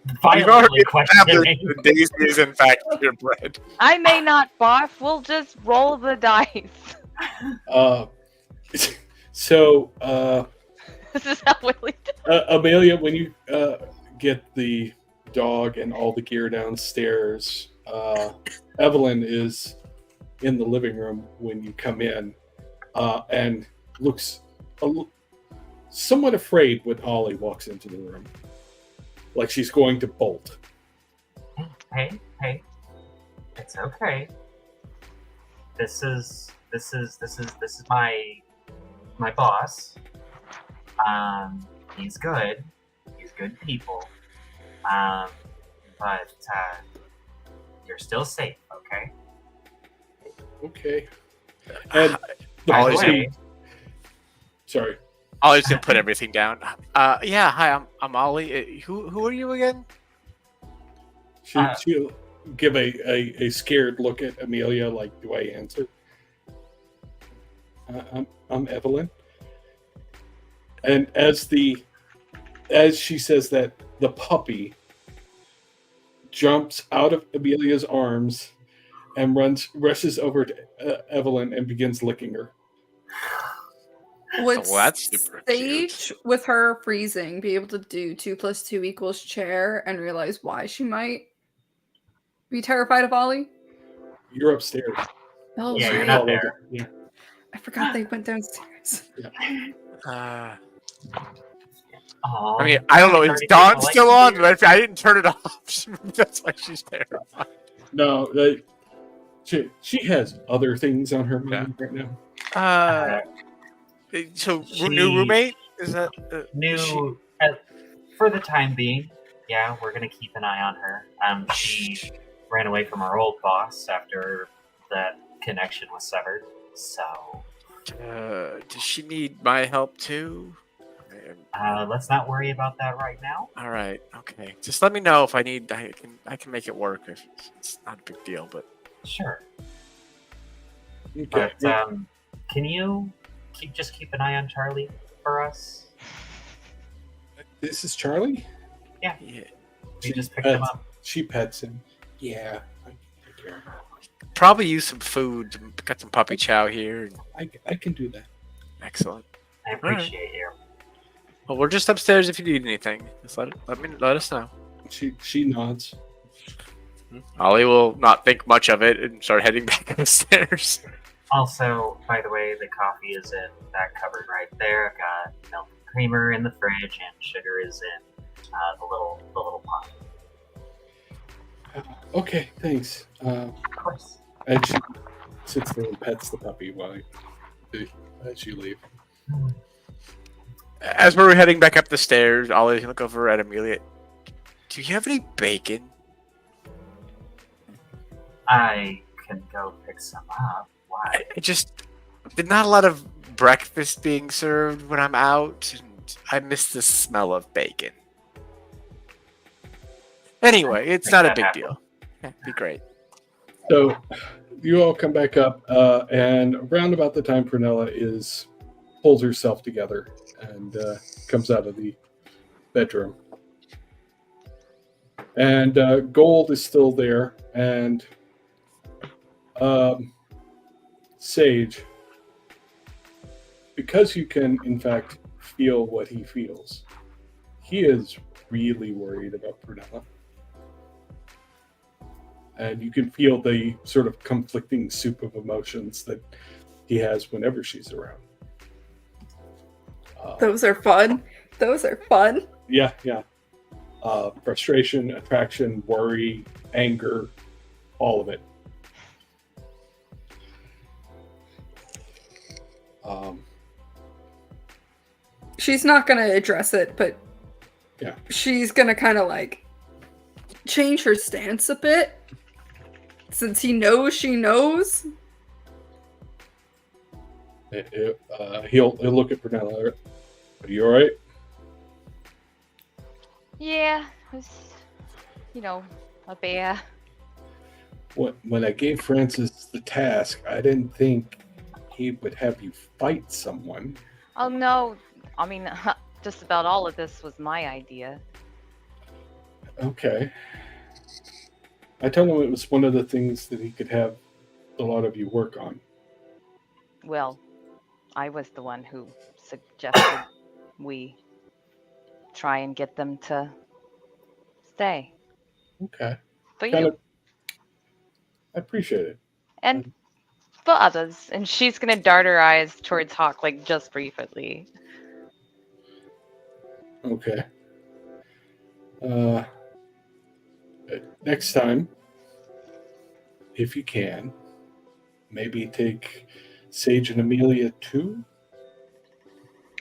You've violently already questioning. established that Daisy is in fact purebred. I may not barf. We'll just roll the dice. So, This is how Willie does. Amelia, when you get the dog and all the gear downstairs, Evelyn is in the living room when you come in, and looks somewhat afraid when Ollie walks into the room, like she's going to bolt. Hey, it's okay. This is my boss. He's good. He's good people. But you're still safe, okay? Okay. And By the Ollie's way, sorry. I'll just gonna put everything down. Yeah, hi, I'm Ollie. Who are you again? She'll give a scared look at Amelia, like, do I answer? I'm Evelyn. And as she says that, the puppy jumps out of Amelia's arms and rushes over to Evelyn and begins licking her. Would Oh, that's super Sage, with her freezing, be able to do 2 + 2 = chair and realize why she might be terrified of Ollie? You're upstairs. Oh, Yeah, you're right. not there. Yeah. I forgot they went downstairs. Aw, I mean, I don't know. Is Already Dawn like still you. on? I didn't turn it off. That's why she's terrified. No, she has other things on her mind right now. So She- new roommate? Is that new for the time being. Yeah, we're gonna keep an eye on her. She ran away from our old boss after that connection was severed. So does she need my help too? let's not worry about that right now. All right. Okay. Just let me know if I need. I can make it work. It's not a big deal, but Sure. Okay. But can you keep an eye on Charlie for us? This is Charlie? yeah. We just picked him pets- up. She pets him. Yeah, I can take care of him. Probably use some food. Got some puppy chow here. I can do that. Excellent. I appreciate you. Well, we're just upstairs if you need anything. Just let us know. She nods. Ollie will not think much of it and start heading back upstairs. Also, by the way, the coffee is in that cupboard right there. I've got milk and creamer in the fridge, and sugar is in the little pot. Okay, thanks. Of course. And she sits there and pets the puppy as you leave. As we're heading back up the stairs, I'll look over at Amelia. Do you have any bacon? I can go pick some up. Why? There's not a lot of breakfast being served when I'm out, and I miss the smell of bacon. Anyway, it's not a big deal. It'd be great. So you all come back up, and around about the time Prunella pulls herself together and comes out of the bedroom. And Gold is still there, and Sage, because you can, in fact, feel what he feels, he is really worried about Prunella. And you can feel the sort of conflicting soup of emotions that he has whenever she's around. Those are fun. Those are fun. Yeah. Frustration, attraction, worry, anger, all of it. She's not going to address it, but yeah, she's going to kind of like change her stance a bit. Since he knows she knows. He'll look at Prunella. Are you all right? Yeah, it was, a bear. When I gave Francis the task, I didn't think he would have you fight someone. Oh no, I mean, just about all of this was my idea. Okay. I told him it was one of the things that he could have a lot of you work on. Well, I was the one who suggested we try and get them to stay. Okay. For you. I appreciate it. And for others. And she's going to dart her eyes towards Hawk, like, just briefly. Okay. Next time, if you can, maybe take Sage and Amelia too.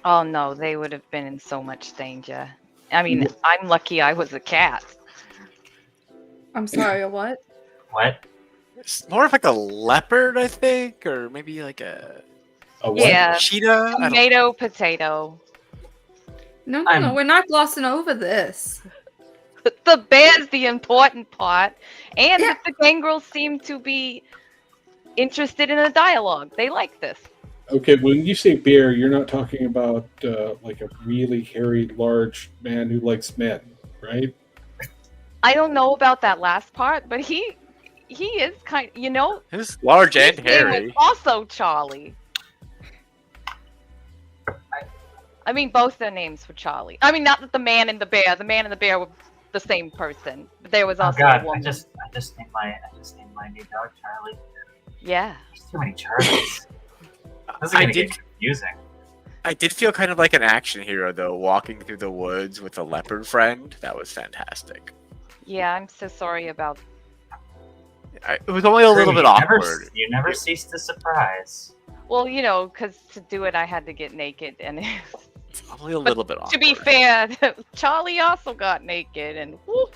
Oh no, they would have been in so much danger. I mean, I'm lucky I was a cat. I'm sorry, what? What? It's more of like a leopard, I think, or maybe like a what? Yeah, cheetah. tomato, potato. No, we're not glossing over this. The bear's the important part, and the gangrels seem to be interested in a dialogue. They like this. Okay, when you say bear, you're not talking about like a really hairy, large man who likes men, right? I don't know about that last part, but he is kind. He's large and his name hairy. was also Charlie. I mean, both their names were Charlie. I mean, not that the man and the bear were the same person. But there was also a woman. I just named my new dog Charlie. Yeah. There's too many Charlies. This is gonna get confusing. I did feel kind of like an action hero though, walking through the woods with a leopard friend. That was fantastic. Yeah, I'm so sorry about. It was only a little bit awkward. You never cease to surprise. Well, because to do it, I had to get naked, and it's only a little bit awkward. To be fair, Charlie also got naked, and whoop.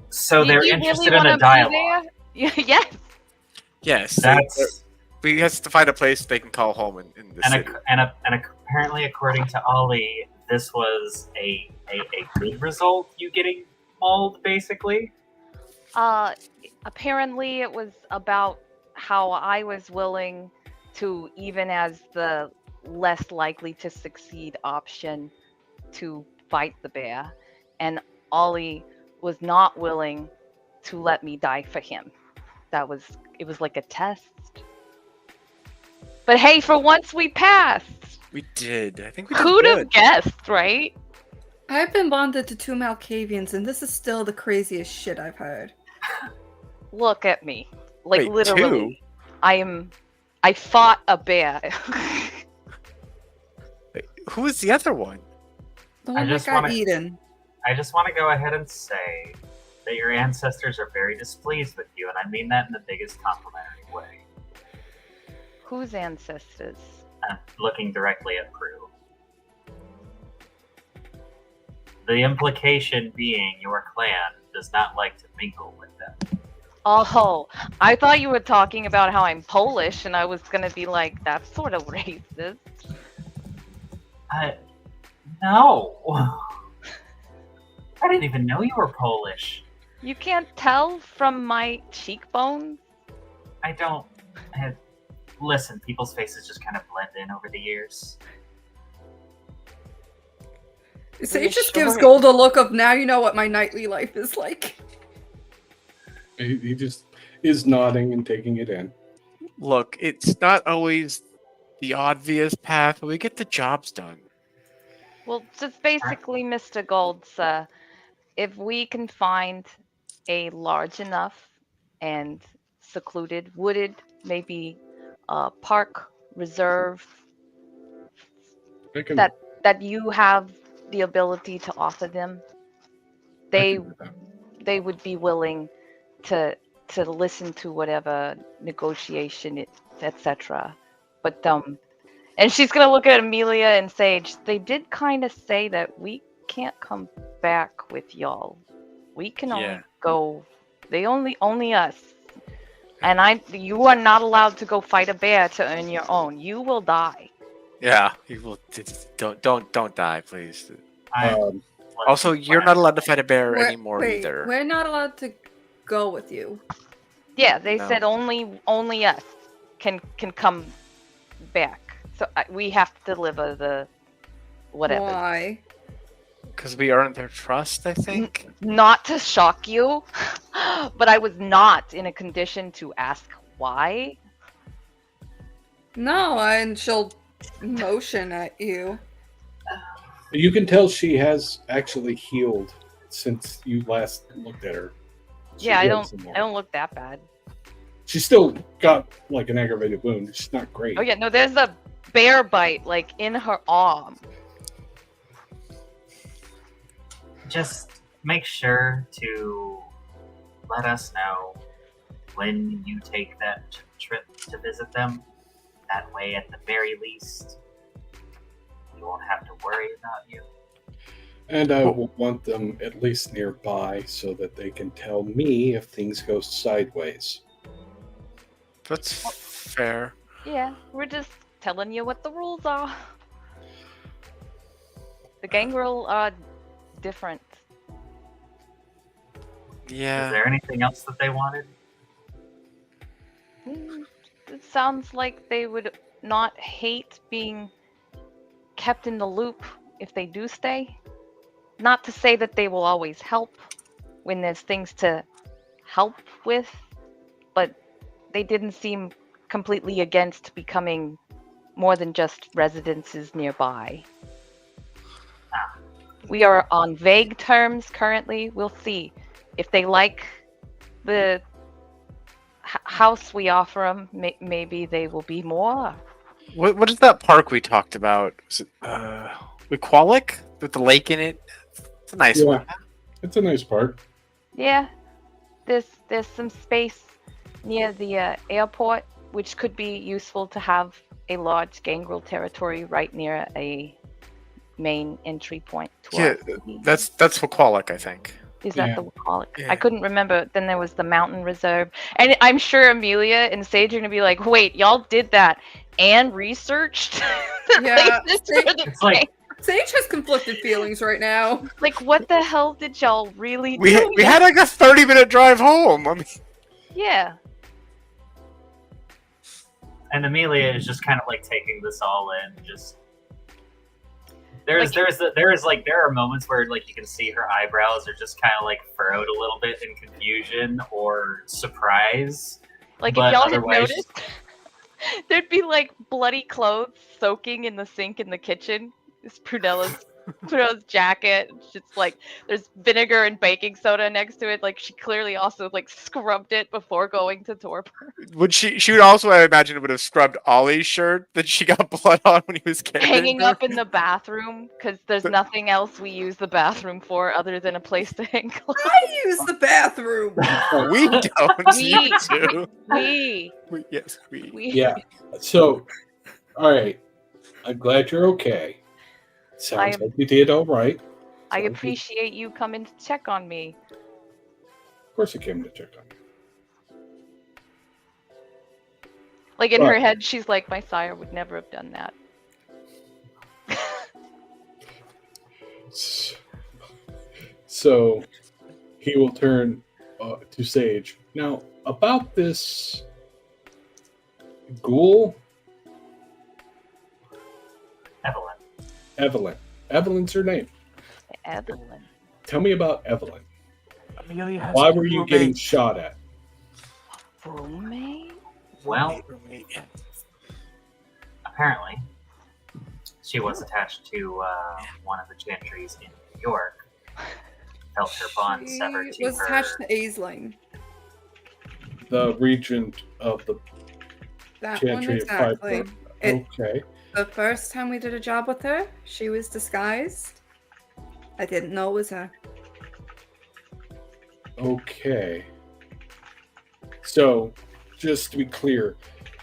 So they're interested in a dialogue. Yes. Yes. We have to find a place they can call home in the city. And apparently, according to Ollie, this was a good result. You getting mauled, basically. Apparently it was about how I was willing to, even as the less likely to succeed option, to fight the bear, and Ollie was not willing to let me die for him. It was like a test. But hey, for once we passed. We did. I think we did Who'd good. have guessed, right? I've been bonded to 2 Malkavians, and this is still the craziest shit I've heard. Look at me. Like, Wait, literally. I fought a bear. Wait, who is the other one? The I one that just got wanna- eaten. I just want to go ahead and say that your ancestors are very displeased with you, and I mean that in the biggest complimentary way. Whose ancestors? Looking directly at Prue. The implication being your clan does not like to mingle with them. Oh, I thought you were talking about how I'm Polish, and I was gonna be like, that's sort of racist. No. I didn't even know you were Polish. You can't tell from my cheekbones? I don't. Listen, people's faces just kind of blend in over the years. Sage just sure? gives Gold a look of, now you know what my nightly life is like. He just is nodding and taking it in. Look, it's not always the obvious path, but we get the jobs done. Well, just basically, Mr. Golds, if we can find a large enough and secluded, wooded, maybe park, reserve, I can, that you have the ability to offer them, I they can do that. they would be willing to listen to whatever negotiation, etc. But and she's gonna look at Amelia and Sage. They did kind of say that we can't come back with y'all. We can only Yeah. go. They only us. And you are not allowed to go fight a bear to earn your own. You will die. Yeah, you will. Don't die, please. Um, Also, you're not allowed to fight a bear anymore Wait, either. we're not allowed to go with you. Yeah, they No. said only us can come back. So we have to deliver the whatever. Why? Because we earned their trust, I think. Not to shock you, but I was not in a condition to ask why. No, and she'll motion at you. you can tell she has actually healed since you last looked at her. She Yeah, I healed some more. don't look that bad. She's still got like an aggravated wound. She's not great. Oh yeah, no, there's a bear bite like in her arm. Just make sure to let us know when you take that trip to visit them. That way, at the very least, we won't have to worry about you. And I will want them at least nearby so that they can tell me if things go sideways. That's fair. Yeah, we're just telling you what the rules are. The gangrel are different. Is Yeah. there anything else that they wanted? It sounds like they would not hate being kept in the loop if they do stay. Not to say that they will always help when there's things to help with, but they didn't seem completely against becoming more than just residences nearby. We are on vague terms currently. We'll see. If they like the house we offer them, maybe they will be more. What is that park we talked about? Was it McCoy with the lake in it? It's a nice Yeah. one. It's a nice park. Yeah, there's some space near the airport, which could be useful to have a large gangrel territory right near a main entry point to Yeah, our city. that's McCoy, I think. Is that Yeah. the Wacolic? Yeah. I couldn't remember. Then there was the mountain reserve, and I'm sure Amelia and Sage are gonna be like, "Wait, y'all did that and researched the Yeah, places for the It's like- Sage has conflicted feelings right now. like, what the hell did y'all really We do? we had like a 30-minute drive home. I mean, Yeah. And Amelia is just kind of like taking this all in. Just there are moments where like you can see her eyebrows are just kind of like furrowed a little bit in confusion or surprise. Like, But if y'all had otherwise- noticed, there'd be like bloody clothes soaking in the sink in the kitchen. It's Prunella's Pro's jacket. It's like there's vinegar and baking soda next to it. Like she clearly also like scrubbed it before going to torpor. Would she would also, I imagine, would have scrubbed Ollie's shirt that she got blood on when he was carrying Hanging her. up in the bathroom because there's nothing else we use the bathroom for other than a place to hang clothes. I use the bathroom. We don't. You do. Yes, we. Yeah. So, all right. I'm glad you're okay. Sounds like you did all right. I Sounds appreciate you coming to check on me. good. Of course, I came to check on you. Like in Right. her head, she's like, my sire would never have done that. So he will turn to Sage. Now, about this ghoul, Evelyn. Evelyn's her name. Evelyn. Tell me about Evelyn. Amelia has Why a were you roommate. getting shot at? Roommate? Well, Roommate, yeah. apparently, she was attached to one of the chantries in New York. Felt her bond severed She to was her. attached to Aisling. The regent of the That one chantry of Five exactly. Brook. It, Okay. the first time we did a job with her, she was disguised. I didn't know it was her. Okay. So, just to be clear,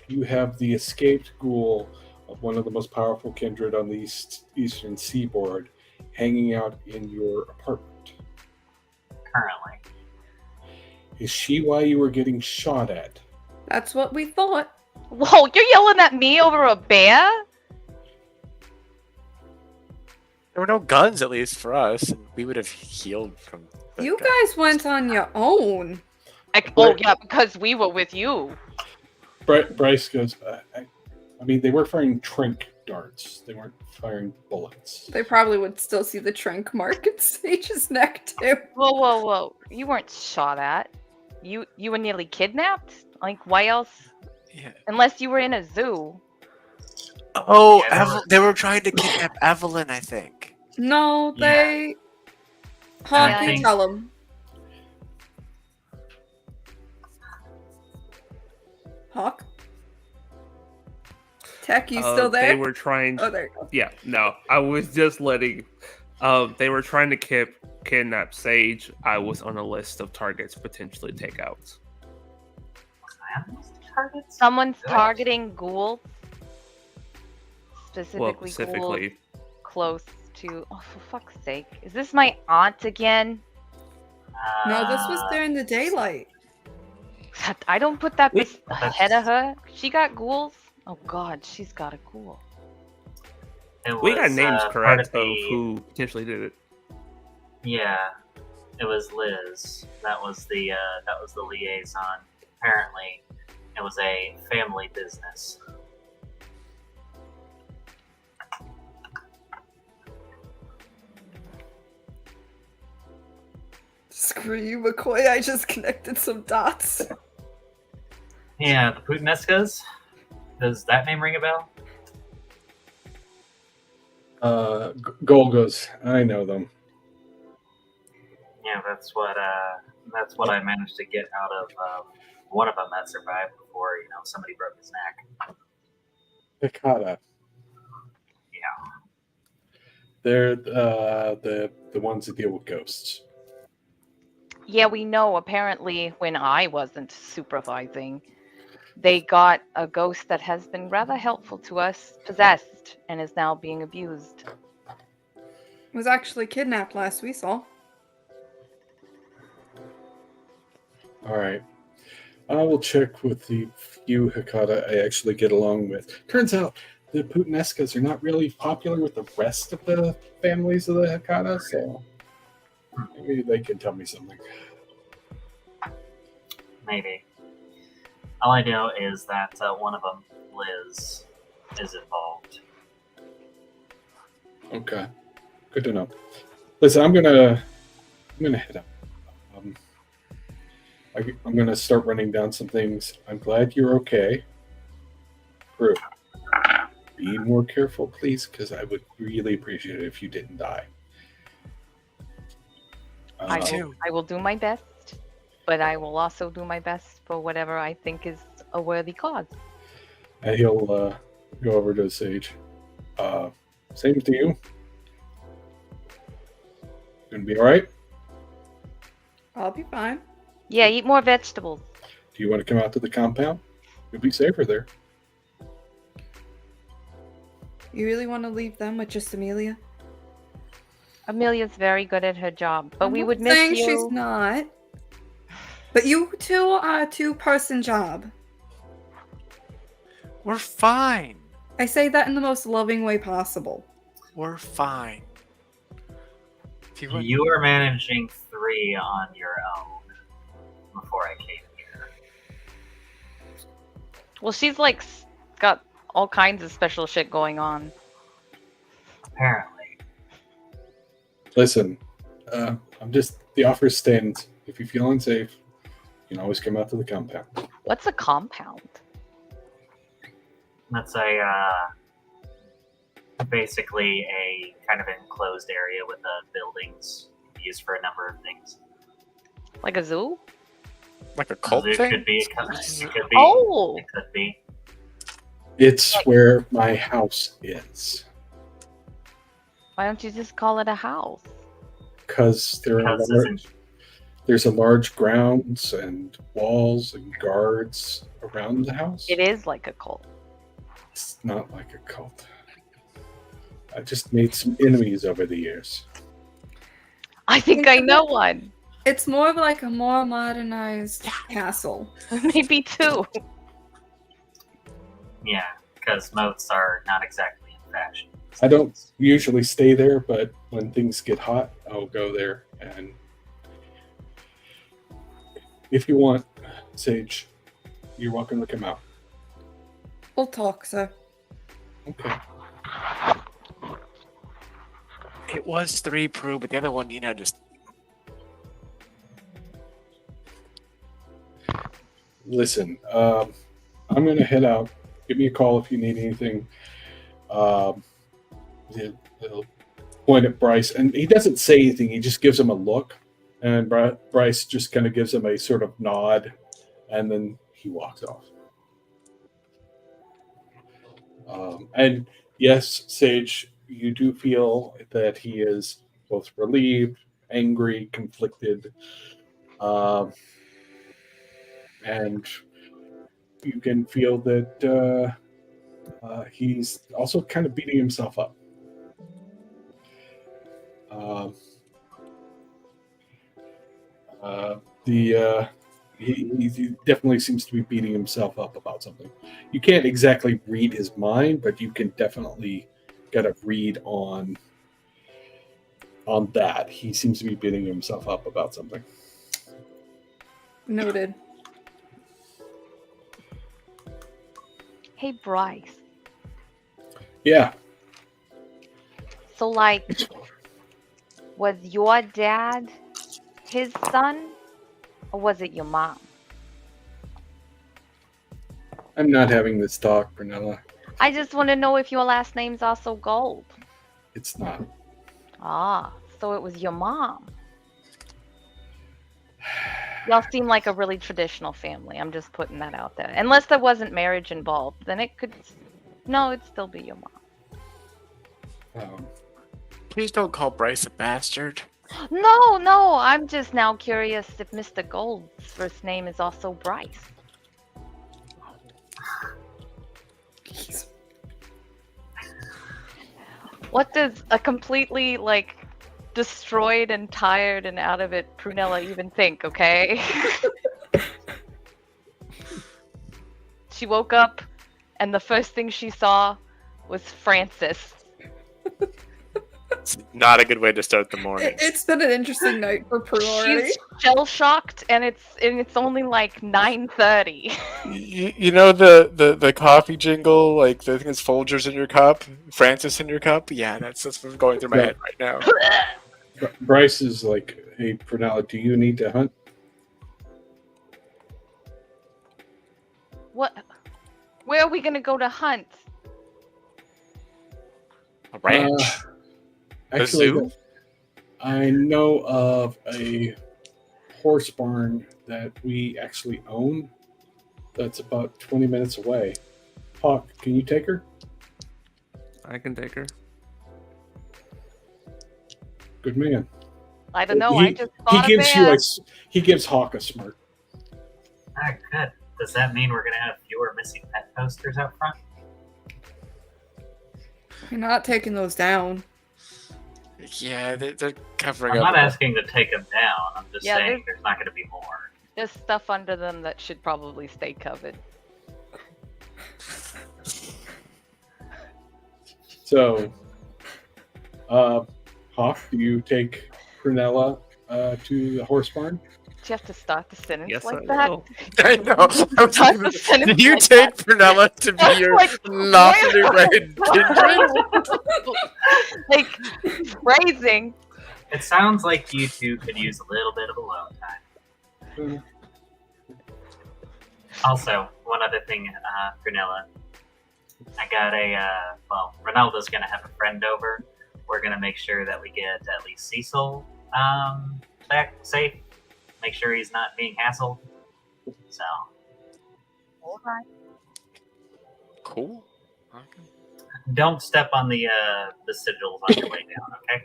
you have the escaped ghoul of one of the most powerful kindred on the eastern seaboard hanging out in your apartment. Currently. Is she why you were getting shot at? That's what we thought. Whoa, you're yelling at me over a bear? There were no guns, at least for us, and we would have healed from. the You gun. guys went on your own. Oh, yeah, because we were with you. Bryce goes, I mean, they were firing trank darts. They weren't firing bullets. They probably would still see the trank mark at Sage's neck, too. Whoa. You weren't shot at. You were nearly kidnapped? Like, why else? Yeah. Unless you were in a zoo. Oh, Yeah, they were trying to kidnap Evelyn, I think. No, they... Hawk, I you think- tell them. Hawk? Tech, you still there? They were trying. Oh, there you go. Yeah, no, I was just letting. They were trying to kidnap Sage. I was on a list of targets potentially take out. Targets? Someone's Good. targeting ghouls. Well, Specifically, ghouls specifically, close to... Oh, for fuck's sake. Is this my aunt again? No, this was during the daylight. I don't put that Wait, ahead of her. She got ghouls? Oh god, she's got a ghoul. It we got was, names part correct of of the- who potentially did it. Yeah, it was Liz. That was the liaison. Apparently, it was a family business. Screw you, McCoy. I just connected some dots. Yeah, the Putanescas. Does that name ring a bell? Golgos, I know them. Yeah, that's what I managed to get out of one of them that survived before somebody broke his neck. Hikata. Yeah. They're the ones that deal with ghosts. Yeah, we know. Apparently, when I wasn't supervising, they got a ghost that has been rather helpful to us, possessed, and is now being abused. Was actually kidnapped last we saw. All right. I will check with the few Hikata I actually get along with. Turns out the Putanescas are not really popular with the rest of the families of the Hikata, so maybe they can tell me something. Maybe. All I know is that one of them, Liz, is involved. Okay, good to know. Listen, I'm gonna head out. I'm gonna start running down some things. I'm glad you're okay. Prue. be more careful, please? Because I would really appreciate it if you didn't die. I Uh, will, I will do my best, but I will also do my best for whatever I think is a worthy cause. and he'll go over to Sage. Same to you. Gonna be all right? I'll be fine. Yeah, eat more vegetables. Do you want to come out to the compound? You'll be safer there. You really want to leave them with just Amelia? Amelia's very good at her job, but I'm we not would miss saying you. she's not. But you two are a two-person job. We're fine. I say that in the most loving way possible. We're fine. If you want- You were managing 3 on your own before I came here. Well, she's like got all kinds of special shit going on. Apparently. Listen, the offer stands. If you feel unsafe, you can always come out to the compound. What's a compound? That's basically a kind of enclosed area with buildings used for a number of things. Like a zoo? Like a cult It thing? could be. It could be. Oh! It could be. It's where my house is. Why don't you just call it a house? Because there's a large grounds and walls and guards around the house. It is like a cult. It's not like a cult. I just made some enemies over the years. I think I know one. It's more of like a more modernized castle. Maybe 2. Yeah, because moats are not exactly in fashion. I don't usually stay there, but when things get hot, I'll go there. And if you want, Sage, you're welcome to come out. We'll talk, sir. Okay. It was 3 Prue, but the other one, just. Listen, I'm going to head out. Give me a call if you need anything. He'll point at Bryce, and he doesn't say anything. He just gives him a look, and Bryce just kind of gives him a sort of nod, and then he walks off. And yes, Sage, you do feel that he is both relieved, angry, conflicted, and you can feel that he's also kind of beating himself up. He definitely seems to be beating himself up about something. You can't exactly read his mind, but you can definitely get a read on that. He seems to be beating himself up about something. Noted. Hey, Bryce. Yeah. So, like, was your dad his son? Or was it your mom? I'm not having this talk, Prunella. I just want to know if your last name's also Gold. It's not. Ah, so it was your mom. Y'all seem like a really traditional family. I'm just putting that out there. Unless there wasn't marriage involved, then it could... No, it'd still be your mom. Please don't call Bryce a bastard. No, I'm just now curious if Mr. Gold's first name is also Bryce. What does a completely, like, destroyed and tired and out of it Prunella even think, okay? She woke up and the first thing she saw was Francis. It's not a good way to start the morning. It's been an interesting night for Prue already. She's shell shocked, and it's only like 9:30. You know the coffee jingle, like the thing is Folgers in your cup, Francis in your cup. Yeah, that's what's going through my head right now. Bryce is like, "Hey, Prunella, do you need to hunt?" What? Where are we gonna go to hunt? ranch? Actually, zoo? I know of a horse barn that we actually own. That's about 20 minutes away. Hawk, can you take her? I can take her. Good man. I don't know. He- I just thought He of gives you that. he gives Hawk a smirk. Ah, good. Does that mean we're gonna have fewer missing pet posters out front? You're not taking those down. Yeah, they're covering I'm up. not asking to take them down. I'm just Yeah, saying there's not gonna be more. There's stuff under them that should probably stay covered. So, Hawk, do you take Prunella to the horse barn? Do you have to start the sentence Yes, like I that? will. I know. I was Start thinking, the sentence did you like take that? Prunella to be your Like, lawfully where- wedded kindred? Like phrasing. It sounds like you two could use a little bit of alone time. Also, one other thing, Prunella. I got Ronaldo's gonna have a friend over. We're gonna make sure that we get at least Cecil back safe. Make sure he's not being hassled. So, Alright. Cool. Okay. don't step on the sigils on your way down, okay?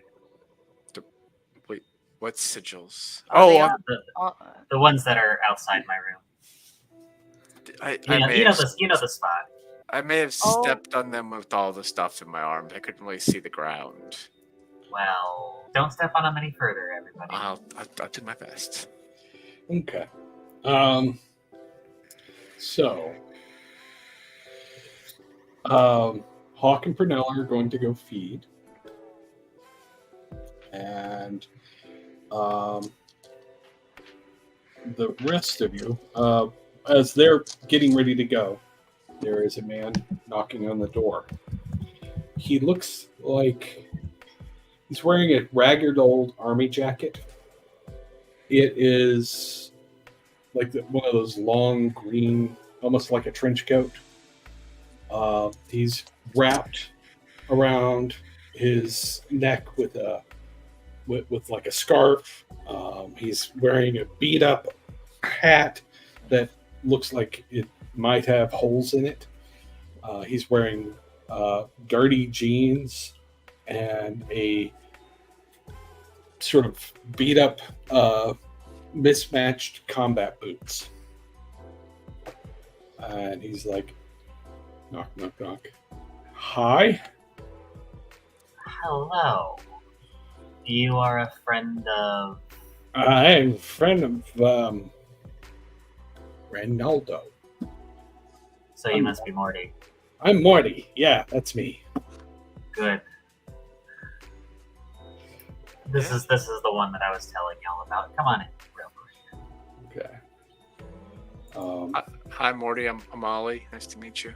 Wait, what sigils? Are they Oh, on- The ones that are outside my room. I You may know have, the spot. I may have Oh. stepped on them with all the stuff in my arms. I couldn't really see the ground. Well, don't step on them any further, everybody. I'll do my best. Okay. So, Hawk and Prunella are going to go feed. And the rest of you, as they're getting ready to go, there is a man knocking on the door. He looks like he's wearing a ragged old army jacket. It is like one of those long green, almost like a trench coat. He's wrapped around his neck with like a scarf. He's wearing a beat up hat that looks like it might have holes in it. He's wearing dirty jeans and a sort of beat up mismatched combat boots. And he's like, knock, knock, knock. Hi? Hello. You are a friend of... I'm a friend of Ronaldo. So you must be Morty. I'm Morty. Yeah, that's me. Good. This is the one that I was telling y'all about. Come on in, real quick. Okay. Hi, Morty. I'm Molly. Nice to meet you.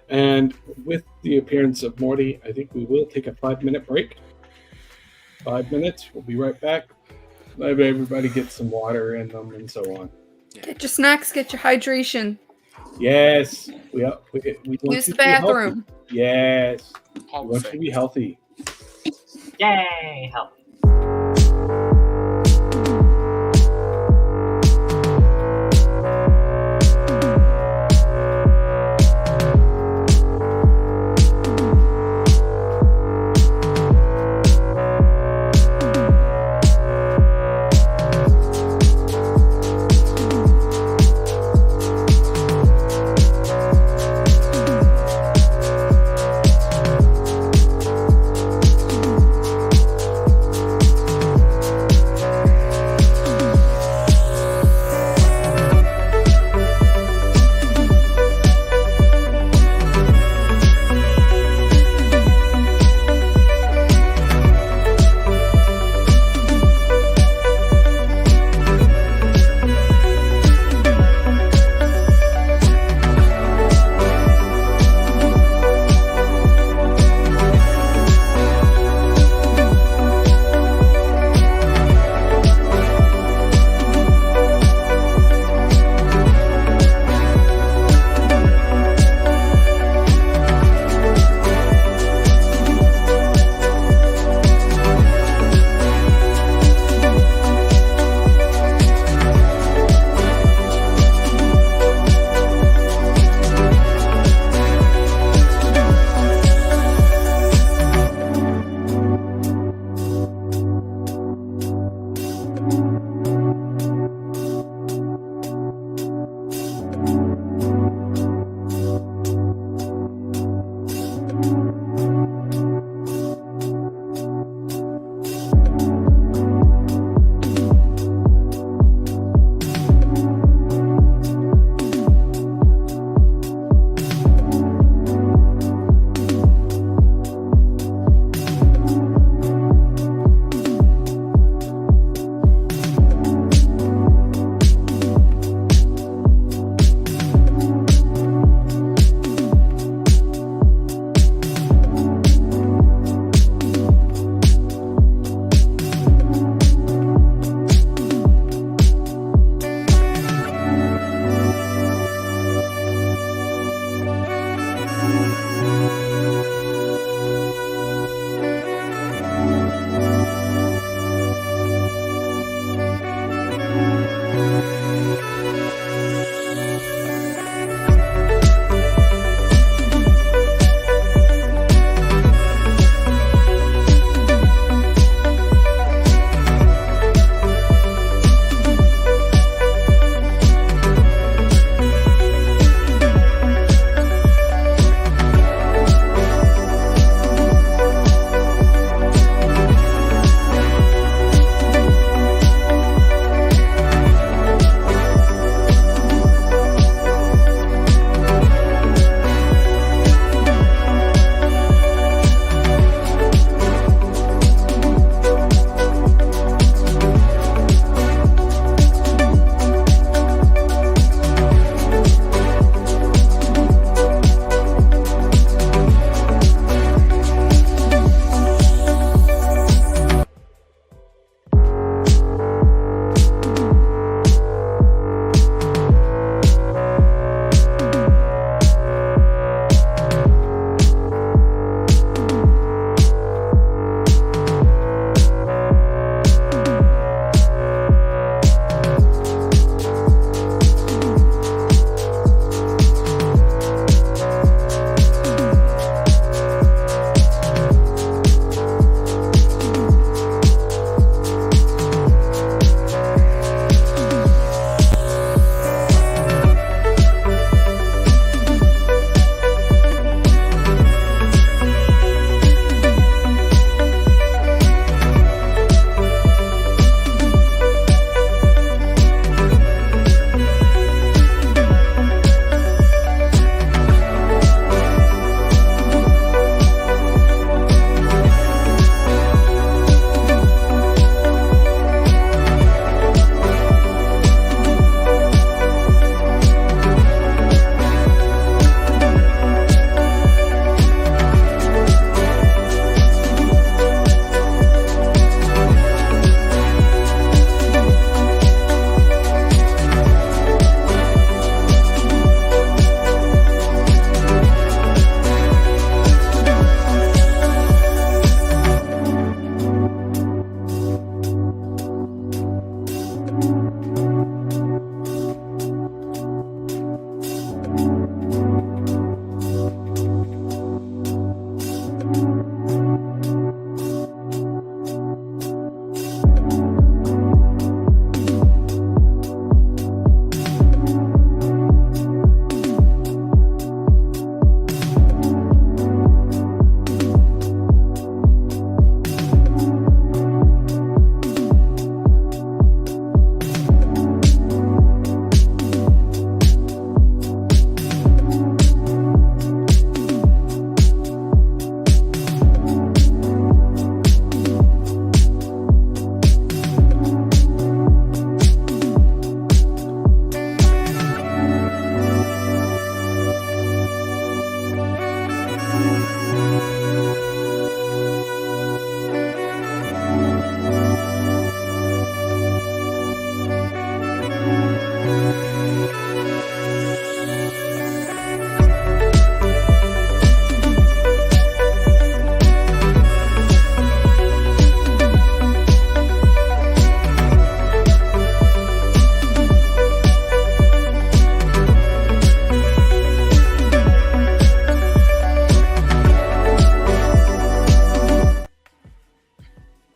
And with the appearance of Morty, I think we will take a 5-minute break. 5 minutes. We'll be right back. Let everybody get some water in them and so on. Get your snacks, get your hydration. Yes. We want Use you the to be healthy. bathroom. Yes. All We want the you to be things. healthy. Yay! Help.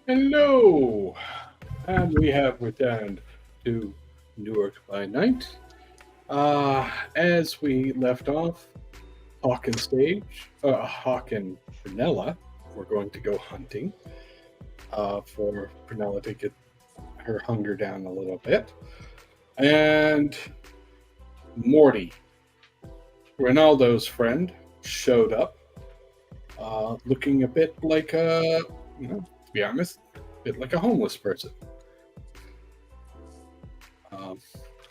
Hello, and we have returned to Newark by night. As we left off, Hawk and Prunella were going to go hunting for Prunella to get her hunger down a little bit. And Morty, Ronaldo's friend, showed up looking a bit like to be honest, a bit like a homeless person.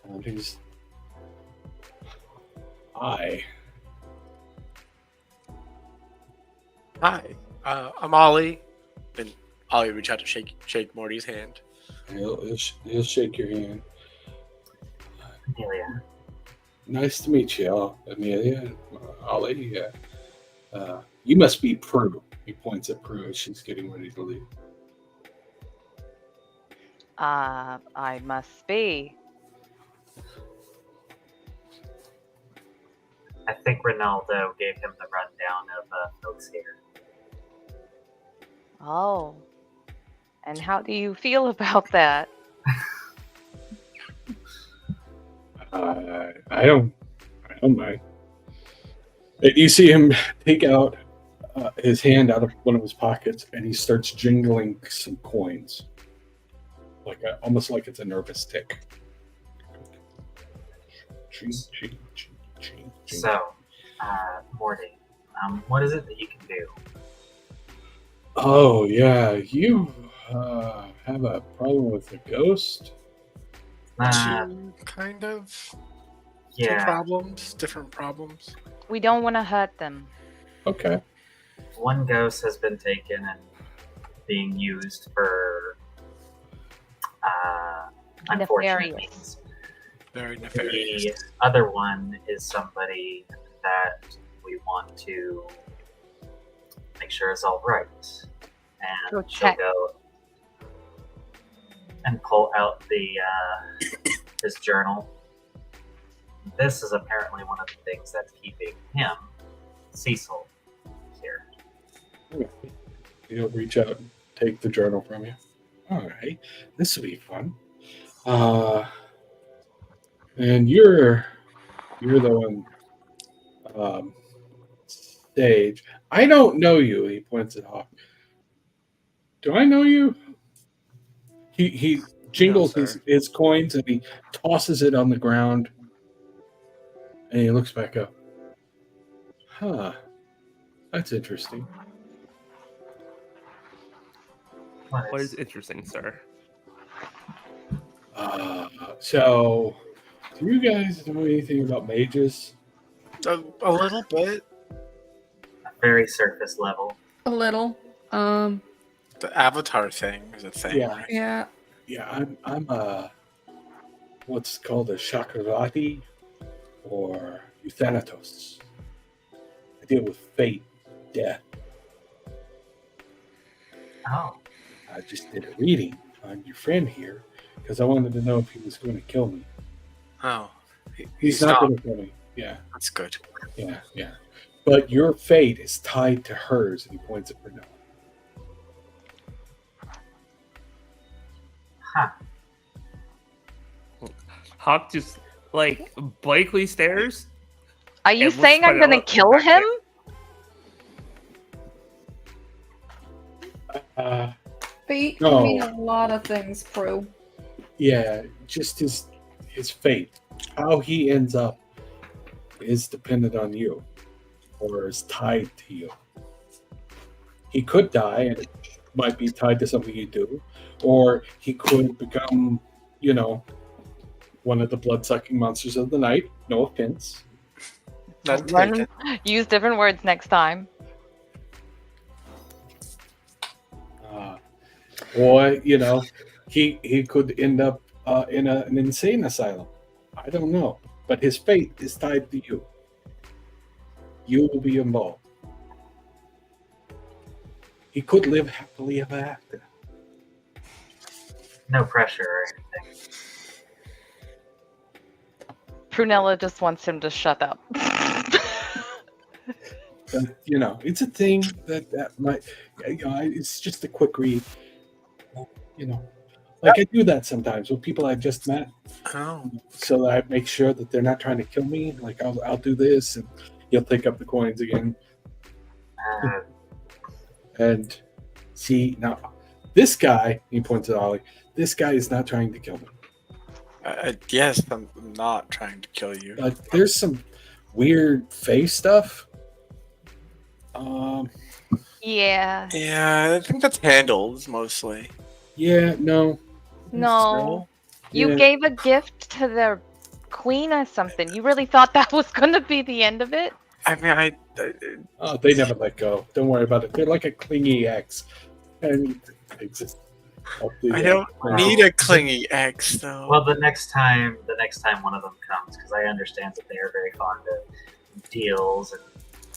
And he's Hi. I'm Ollie. And Ollie reached out to shake Morty's hand. He'll shake your hand. Amelia. Nice to meet you, Amelia. Ollie. You must be Prue. He points at Prue as she's getting ready to leave. I must be. I think Ronaldo gave him the rundown of folks here. Oh. And how do you feel about that? I don't mind. You see him take out his hand out of one of his pockets, and he starts jingling some coins, almost like it's a nervous tick. Ching, ching, ching, ching, ching. So, Morty, what is it that you can do? Oh yeah, you have a problem with the ghost? Kind of. Yeah. Two problems, different problems. We don't want to hurt them. Okay. One ghost has been taken and being used for unfortunate Nefarious. means. Very nefarious. The other one is somebody that we want to make sure is all right. And she'll Protect. go and pull out his journal. This is apparently one of the things that's keeping him, Cecil, here. He'll reach out and take the journal from you. All right, this will be fun. And you're the one stage. I don't know you. He points at Hawk. Do I know you? He jingles No, sir. his coins and he tosses it on the ground. And he looks back up. Huh. That's interesting. What is interesting, sir? So, do you guys know anything about mages? A little bit. Very surface level. A little. The avatar thing is a thing. Yeah. Right? Yeah. Yeah, I'm what's called a chakrati or euthanatos. I deal with fate, death. Oh, I just did a reading on your friend here because I wanted to know if he was going to kill me. Oh. He's not going to kill me. Yeah, That's good. yeah. But your fate is tied to hers, and he points at Prunella. huh. Hawk just blankly stares. Are you It looks saying I'm quite a gonna lot kill back him? Fate No. can mean a lot of things, Prue. Yeah, just his fate. How he ends up is dependent on you, or is tied to you. He could die, and it might be tied to something you do, or he could become, one of the blood-sucking monsters of the night. No offense. Not Learn- taken. Use different words next time. Or he could end up in an insane asylum. I don't know. But his fate is tied to you. You will be involved. He could live happily ever after. No pressure or anything. Prunella just wants him to shut up. But, it's a thing that might, it's just a quick read. Like I do that sometimes with people I've just met. Oh. So that I make sure that they're not trying to kill me. Like I'll do this and he'll pick up the coins again. And see, now, this guy, he points at Ollie, this guy is not trying to kill me. Yes, I'm not trying to kill you. There's some weird face stuff. Yeah. Yeah, I think that's handled mostly. Yeah, no. No. You Yeah. gave a gift to their queen or something. You really thought that was going to be the end of it? I mean, Oh, they never let go. Don't worry about it. They're like a clingy ex. And they just I don't need a clingy ex, though. Well, the next time one of them comes, because I understand that they are very fond of deals and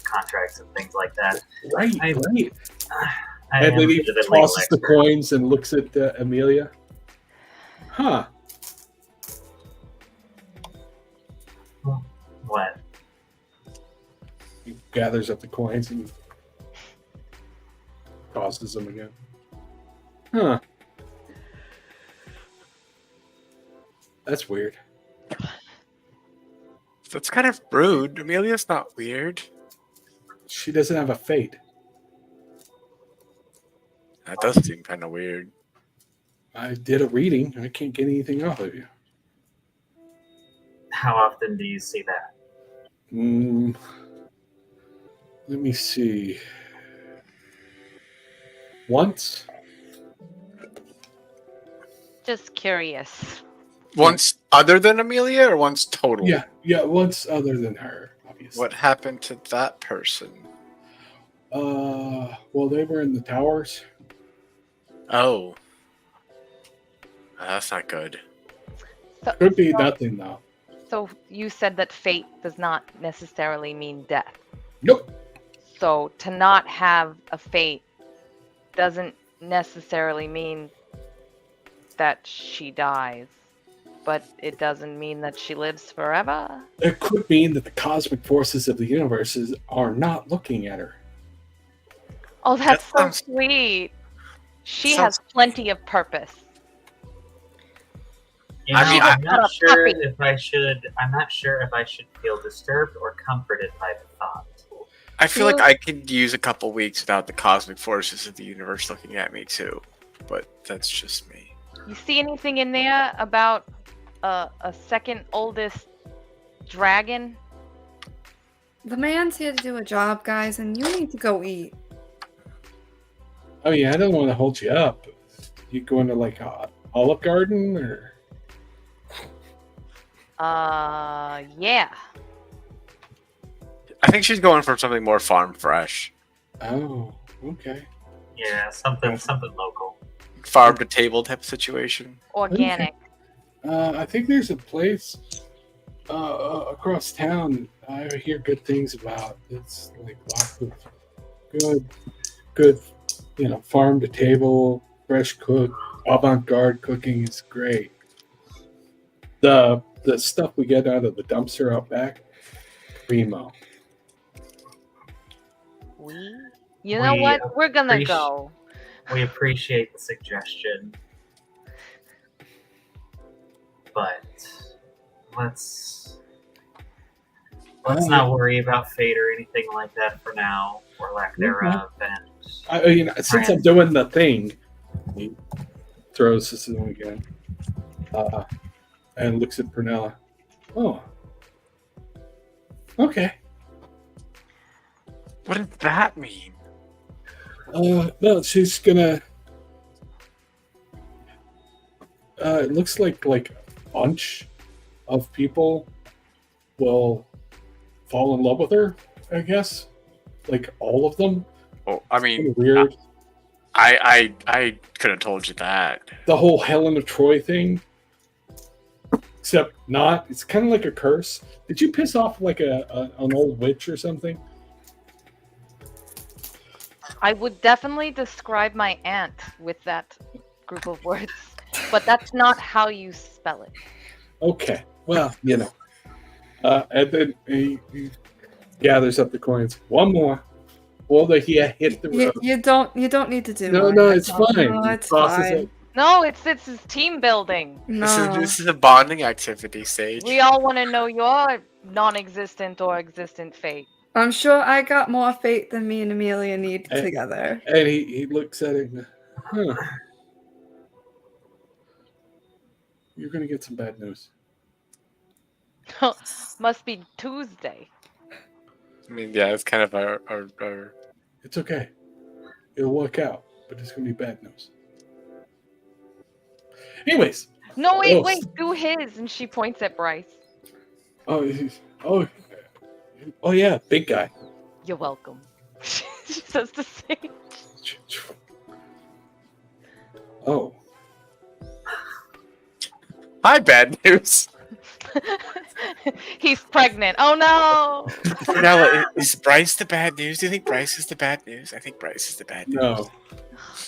contracts and things like that. Right. I And am then he a bit tosses the expert. coins and looks at Amelia. Huh. What? He gathers up the coins and tosses them again. Huh. That's weird. That's kind of rude. Amelia's not weird. She doesn't have a fate. That does seem kind of weird. I did a reading. I can't get anything off of you. How often do you see that? Let me see. Once? Just curious. Once other than Amelia, or once total? Yeah, once other than her, obviously. What happened to that person? Well, they were in the towers. Oh. That's not good. Could be nothing, though. So you said that fate does not necessarily mean death. Nope. So to not have a fate doesn't necessarily mean that she dies, but it doesn't mean that she lives forever. It could mean that the cosmic forces of the universe are not looking at her. Oh, that's That so sounds- sweet. She sounds- has plenty of purpose. You I know, mean, I'm not not a sure puppy. if I should. I'm not sure if I should feel disturbed or comforted by the thought. I feel like Well- I could use a couple weeks without the cosmic forces of the universe looking at me too, but that's just me. You see anything in there about a second oldest dragon? The man's here to do a job, guys, and you need to go eat. Oh yeah, I don't want to hold you up. You going to like Olive Garden or? Yeah. I think she's going for something more farm fresh. Oh, okay. Yeah, something local. Farm to table type of situation. Organic. I think there's a place across town I hear good things about. It's like lots of good, farm to table, fresh cook, avant-garde cooking is great. The stuff we get out of the dumpster out back, primo. You know We what? We're gonna appreciate- go. We appreciate the suggestion, but let's not worry about fate or anything like that for now, or lack thereof. And Since I'm doing the thing, he throws this in again, and looks at Prunella. Oh, okay. What does that mean? No, she's gonna. It looks like a bunch of people will fall in love with her. I guess, like all of them. Oh, I mean, Kinda weird. I could have told you that. The whole Helen of Troy thing. except not. It's kind of like a curse. Did you piss off like an old witch or something? I would definitely describe my aunt with that group of words, but that's not how you spell it. Okay. Well, and then he gathers up the coins. One more. Well, he hit the road. You don't need to do No, more. it's fine. No, He it's tosses fine. it. No, it's team building. No. This is a bonding activity, Sage. We all want to know your non-existent or existent fate. I'm sure I got more fate than me and Amelia need And- together. And he looks at it. Huh. You're going to get some bad news. Must be Tuesday. I mean, yeah, it's kind of our It's okay. It'll work out, but it's going to be bad news. Anyways. No, wait, Oh. do his. And she points at Bryce. Oh, yeah, big guy. You're welcome. She says the same. Oh. Hi, bad news. He's pregnant. Oh no! Prunella, is Bryce the bad news? Do you think Bryce is the bad news? I think Bryce is the bad news. No.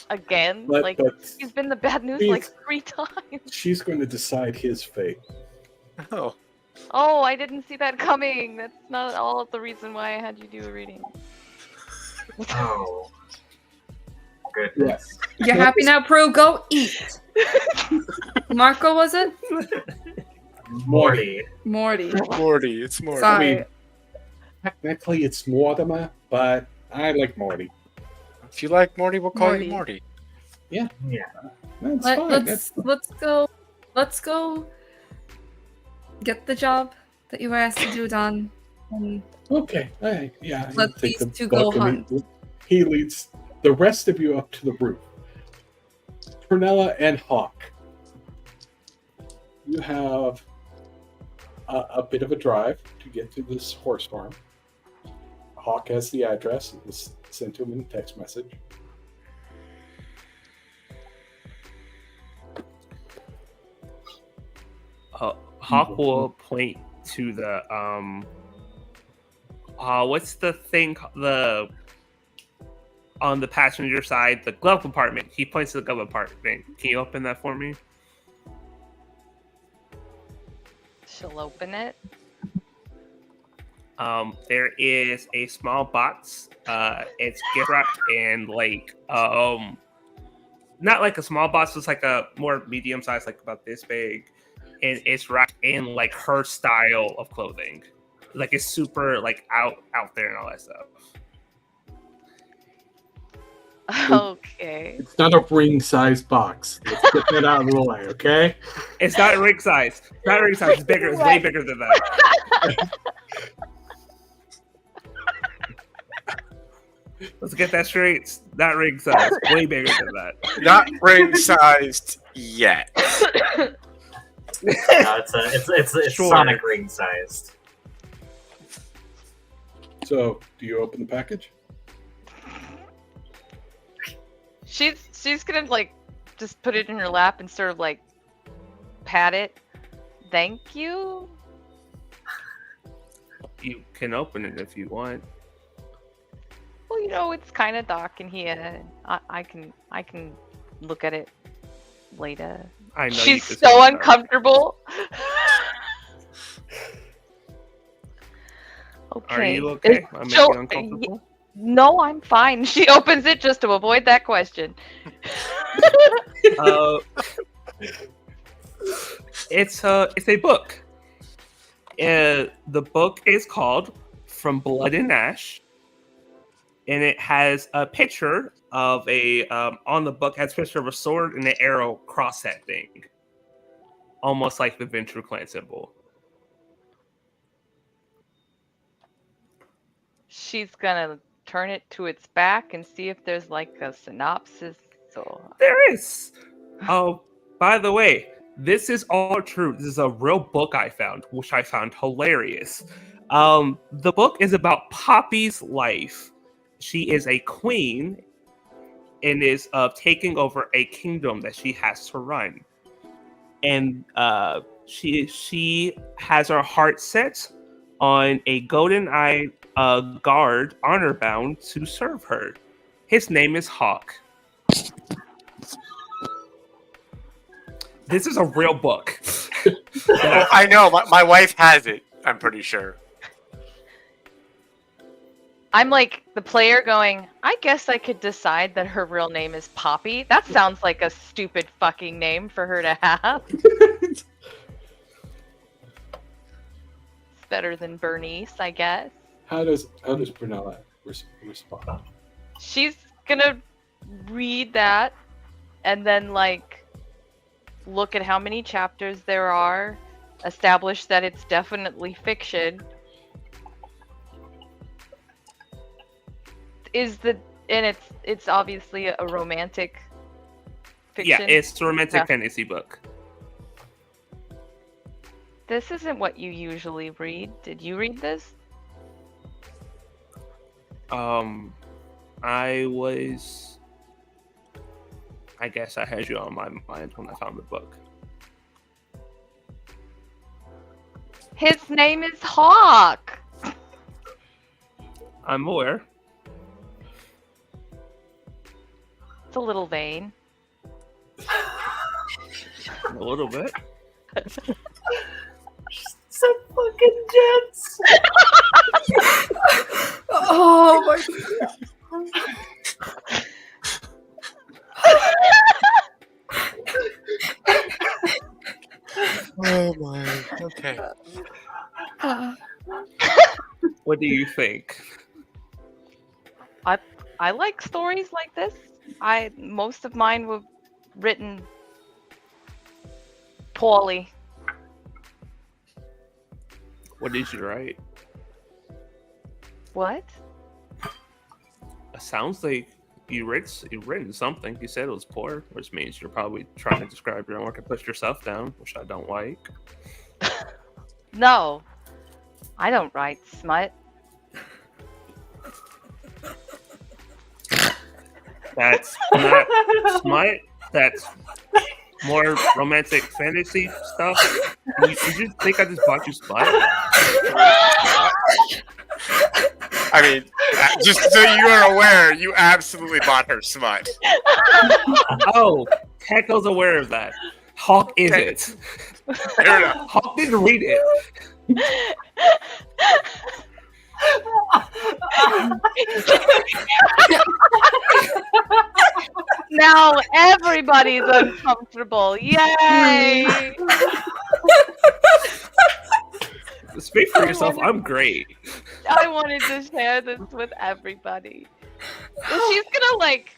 Again? But, Like, but he's been the bad news Please. like 3 times. she's going to decide his fate. Oh. Oh, I didn't see that coming. That's not at all the reason why I had you do a reading. Oh. Goodness. You happy now, Prue? Go eat. Marco, was it? Morty. Morty. Morty, it's Morty. Sorry. I mean, technically, it's Mortimer, but I like Morty. If you like Morty, we'll call Morty. you Morty. Yeah. That's fine. Let's go get the job that you were asked to do done. And Okay. All right. Yeah. Let he'll take these the two go book and he leads the rest of you up to the roof. Prunella and Hawk. You have a bit of a drive to get to this horse farm. Hawk has the address. It was sent to him in a text message. Hawk will point to the what's the thing, the on the passenger side, the glove compartment. He points to the glove compartment. Can you open that for me? She'll open it. There is a small box. It's gift wrapped and like not like a small box, it's like a more medium size, like about this big, and it's wrapped in like her style of clothing. Like it's super like out there and all that stuff. Okay. It's not a ring-sized box. Let's get that out of the way, okay? It's not ring size. It's not ring size. It's bigger. It's way bigger than that. Let's get that straight. It's not ring size. Way bigger than that. Not ring-sized yet. No, it's Sure. Sonic ring sized. So, do you open the package? She's gonna like just put it in her lap and sort of like pat it. Thank you. You can open it if you want. Well, you know, it's kind of dark in here. I can look at it later. I know you She's can so say that. uncomfortable. Okay. Are you okay? It's I'm making so- you uncomfortable. No, I'm fine. She opens it just to avoid that question. It's a book. The book is called From Blood and Ash, and it has a picture of a on the book has a picture of a sword and an arrow cross that thing, almost like the Venture Clan symbol. She's gonna turn it to its back and see if there's like a synopsis or There is. Oh, by the way, this is all true. This is a real book I found, which I found hilarious. The book is about Poppy's life. She is a queen and is taking over a kingdom that she has to run. and she has her heart set on a golden-eyed guard honor bound to serve her. His name is Hawk. This is a real book. Oh, I know. My wife has it. I'm pretty sure. I'm like the player going, I guess I could decide that her real name is Poppy. That sounds like a stupid fucking name for her to have. It's better than Bernice, I guess. How does Prunella respond? She's gonna read that and then like look at how many chapters there are, establish that it's definitely fiction. It's obviously a romantic fiction. Yeah, it's a romantic fantasy book. This isn't what you usually read. Did you read this? I guess I had you on my mind when I found the book. His name is Hawk. I'm aware. It's a little vain. A little bit. Some fucking jets. Oh my god. Oh my. Okay. What do you think? I like stories like this. Most of mine were written poorly. What did you write? What? It sounds like you've written something. You said it was poor, which means you're probably trying to describe your own work and push yourself down, which I don't like. No, I don't write smut. That's not smut. That's more romantic fantasy stuff. You just think I just bought you smut? I mean, just so you are aware, you absolutely bought her smut. Oh, Techo's aware of that. Hawk isn't. Fair enough. Hawk didn't read it. Now everybody's uncomfortable. Yay! Speak for yourself. I'm great. I wanted to share this with everybody. So she's gonna like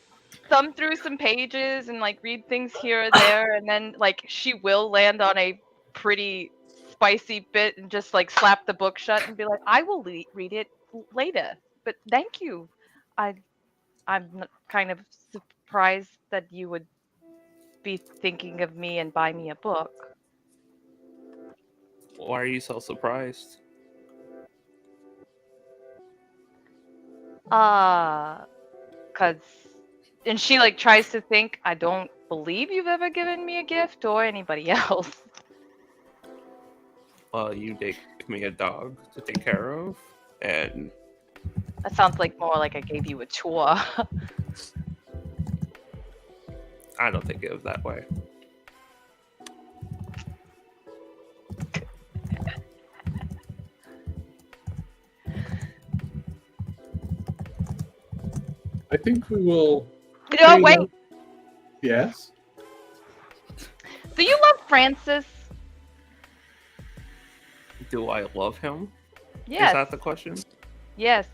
thumb through some pages and like read things here or there, and then like she will land on a pretty spicy bit and just like slap the book shut and be like, "I will read it later, but thank you." I'm kind of surprised that you would be thinking of me and buy me a book. Why are you so surprised? And she like tries to think, I don't believe you've ever given me a gift or anybody else. Well, you did give me a dog to take care of, and That sounds like more like I gave you a chore. I don't think it was that way. I think we will. No, wait. Yes. Do you love Francis? Do I love him? Yes. Is that the question? Yes.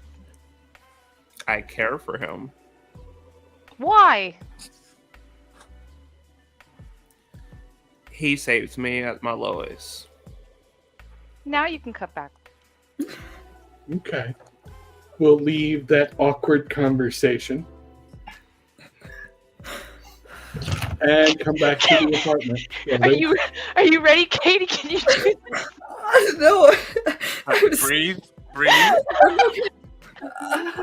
I care for him. Why? He saved me at my lowest. Now you can cut back. Okay. We'll leave that awkward conversation and come back to the apartment. Are you ready, Katie? Can you do this? No. Breathe.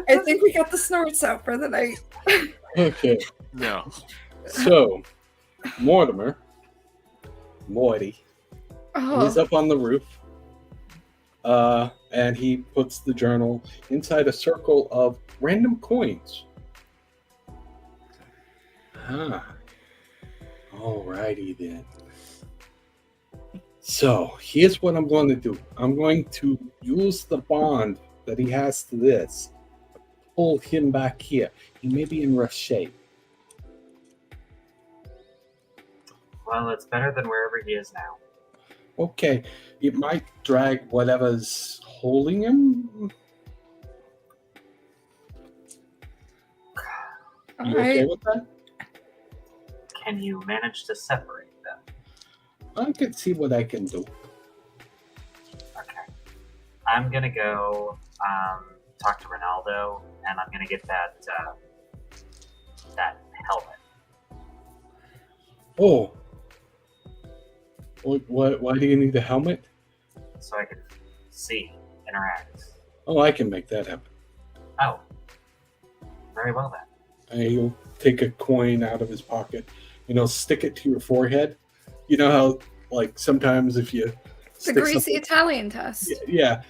I think we got the snorts out for the night. Okay. No. So, Mortimer, Morty. He's Oh, up on the roof. And he puts the journal inside a circle of random coins. Alrighty then. So here's what I'm going to do. I'm going to use the bond that he has to this. Pull him back here. He may be in rough shape. Well, it's better than wherever he is now. Okay, it might drag whatever's holding him. all You okay right. with that? Can you manage to separate them? I can see what I can do. Okay. I'm gonna go talk to Ronaldo, and I'm gonna get that helmet. Oh. Why do you need a helmet? So I can see, interact. Oh, I can make that happen. Oh. Very well then. And he'll take a coin out of his pocket and he'll stick it to your forehead. You know how, like, sometimes if you The stick greasy something- Italian test. Yeah.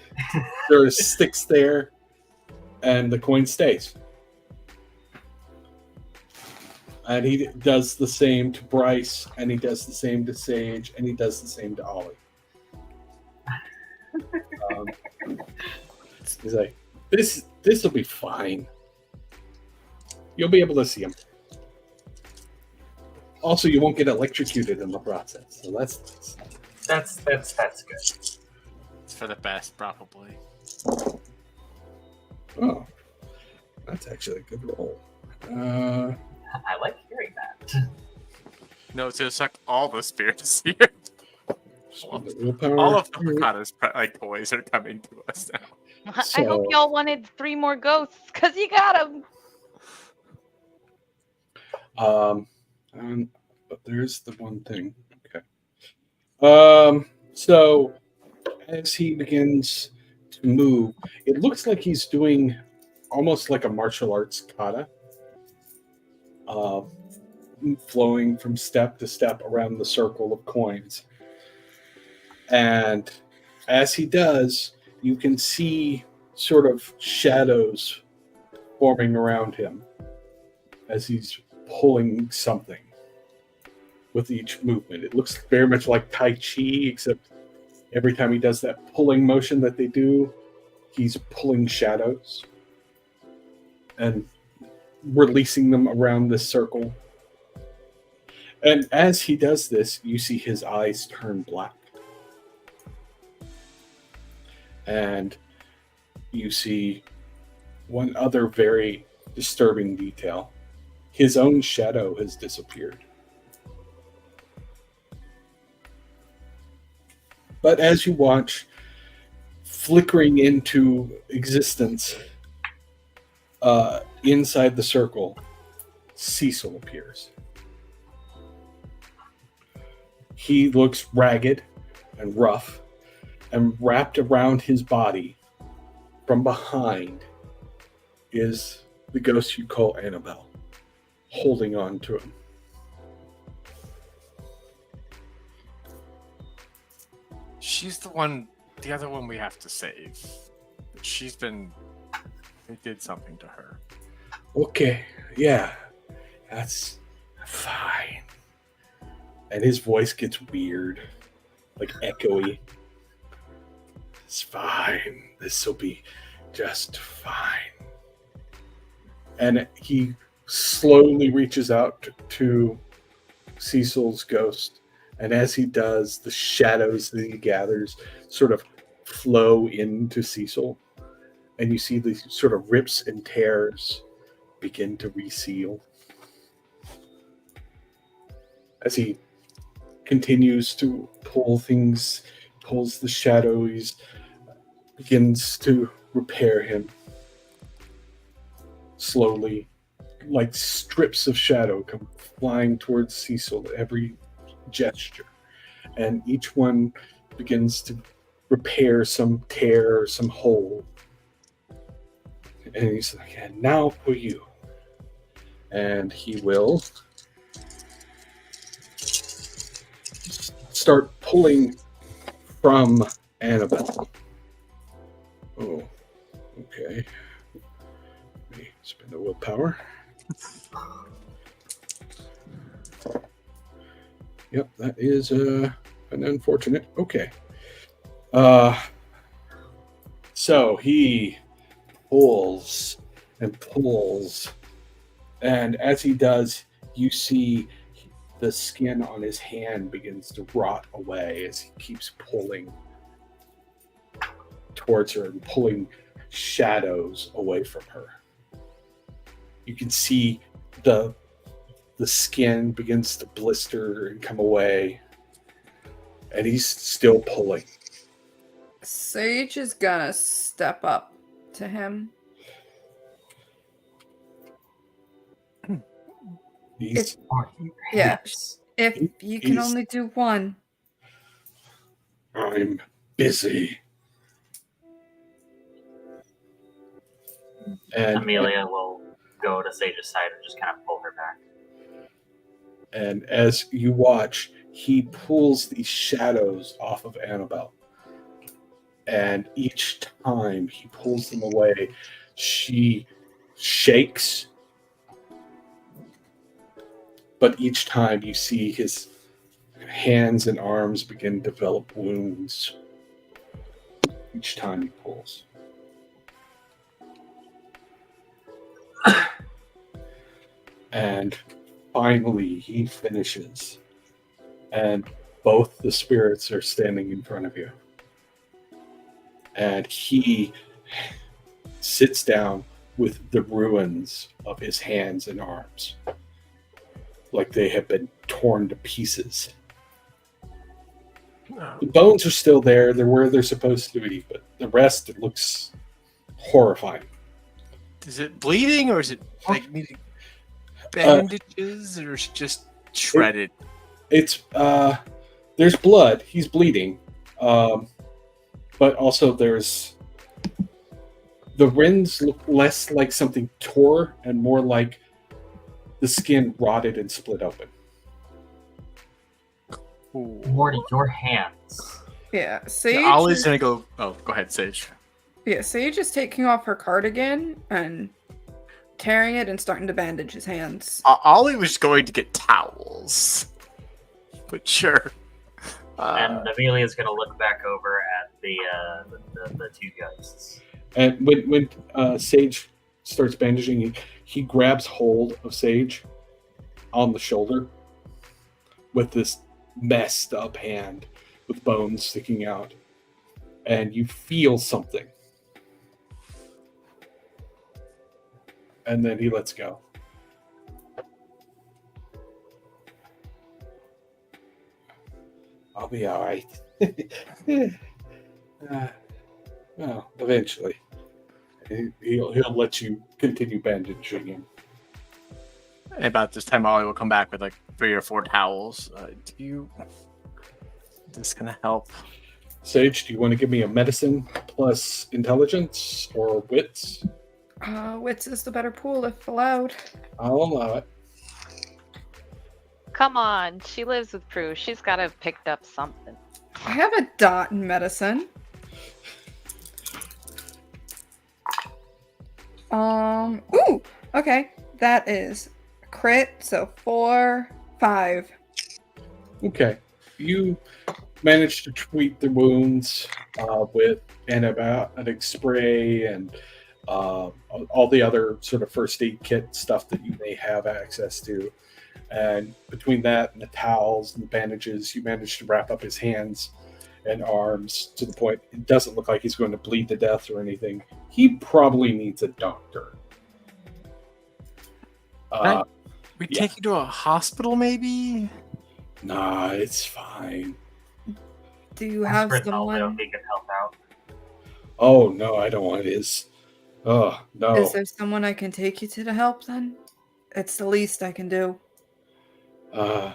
There's sticks there and the coin stays. And he does the same to Bryce, and he does the same to Sage, and he does the same to Ollie. He's like, this will be fine. You'll be able to see him. Also, you won't get electrocuted in the process, so that's good. It's for the best, probably. oh, that's actually a good roll. I like hearing that. No, it's gonna suck all the spirits here. Willpower. All of Picata's like toys are coming to us now. I hope y'all wanted 3 more ghosts, because you got them. But there's the one thing. Okay. So as he begins to move, it looks like he's doing almost like a martial arts kata, flowing from step to step around the circle of coins. And as he does, you can see sort of shadows forming around him as he's pulling something with each movement. It looks very much like Tai Chi, except every time he does that pulling motion that they do, he's pulling shadows and releasing them around this circle. And as he does this, you see his eyes turn black. And you see one other very disturbing detail. His own shadow has disappeared. But as you watch, flickering into existence inside the circle, Cecil appears. He looks ragged and rough, and wrapped around his body from behind is the ghost you call Annabelle, holding on to him. She's the other one we have to save. They did something to her. Okay, yeah, that's fine. And his voice gets weird, like echoey. It's fine. This will be just fine. And he slowly reaches out to Cecil's ghost. And as he does, the shadows that he gathers sort of flow into Cecil. And you see these sort of rips and tears begin to reseal. As he continues to pull things, pulls the shadows, begins to repair him. Slowly, like strips of shadow come flying towards Cecil at every gesture. And each one begins to repair some tear, some hole. And he's like, and now for you. And he will start pulling from Annabelle. Oh, okay. Let me spend the willpower. Yep, that is an unfortunate. Okay. So he pulls and pulls, and as he does, you see the skin on his hand begins to rot away as he keeps pulling towards her and pulling shadows away from her. You can see the skin begins to blister and come away, and he's still pulling. Sage is gonna step up to him. He's Yeah, if you can he's- only do one. I'm busy. And Amelia will go to Sage's side and just kind of pull her back. And as you watch, he pulls these shadows off of Annabelle. And each time he pulls them away, she shakes. But each time you see his hands and arms begin to develop wounds. Each time he pulls. And finally, he finishes, and both the spirits are standing in front of you. And he sits down with the ruins of his hands and arms, like they have been torn to pieces. The bones are still there; they're where they're supposed to be, but the rest, it looks horrifying. Is it bleeding, or is it like needing bandages, or is it just shredded? It's there's blood. He's bleeding, but also there's the rends look less like something tore and more like the skin rotted and split open. Morty, your hands. Yeah, Sage. Ollie's gonna go. Oh, go ahead, Sage. Yeah, Sage is taking off her cardigan and tearing it and starting to bandage his hands. Ollie was going to get towels, but sure. And Amelia's gonna look back over at the two ghosts. And when Sage starts bandaging, he grabs hold of Sage on the shoulder with this messed up hand with bones sticking out, and you feel something. And then he lets go. I'll be all right. Well, eventually. He'll let you continue bandaging him. And about this time, Ollie will come back with like 3 or 4 towels. Is this gonna help? Sage, do you want to give me a medicine plus intelligence or wits? Wits is the better pool if allowed. I'll allow it. Come on, she lives with Prue. She's got to have picked up something. I have a dot in medicine. Ooh, okay. That is crit, so 4, 5. Okay. You managed to treat the wounds with antibiotic spray and all the other sort of first aid kit stuff that you may have access to. And between that and the towels and the bandages, you managed to wrap up his hands and arms to the point it doesn't look like he's going to bleed to death or anything. He probably needs a doctor. We take you to a hospital, maybe? Nah, it's fine. Do you have Rinaldo, someone? he can help out. Oh, no, I don't want his. Oh, no. Is there someone I can take you to help then? It's the least I can do. Nah.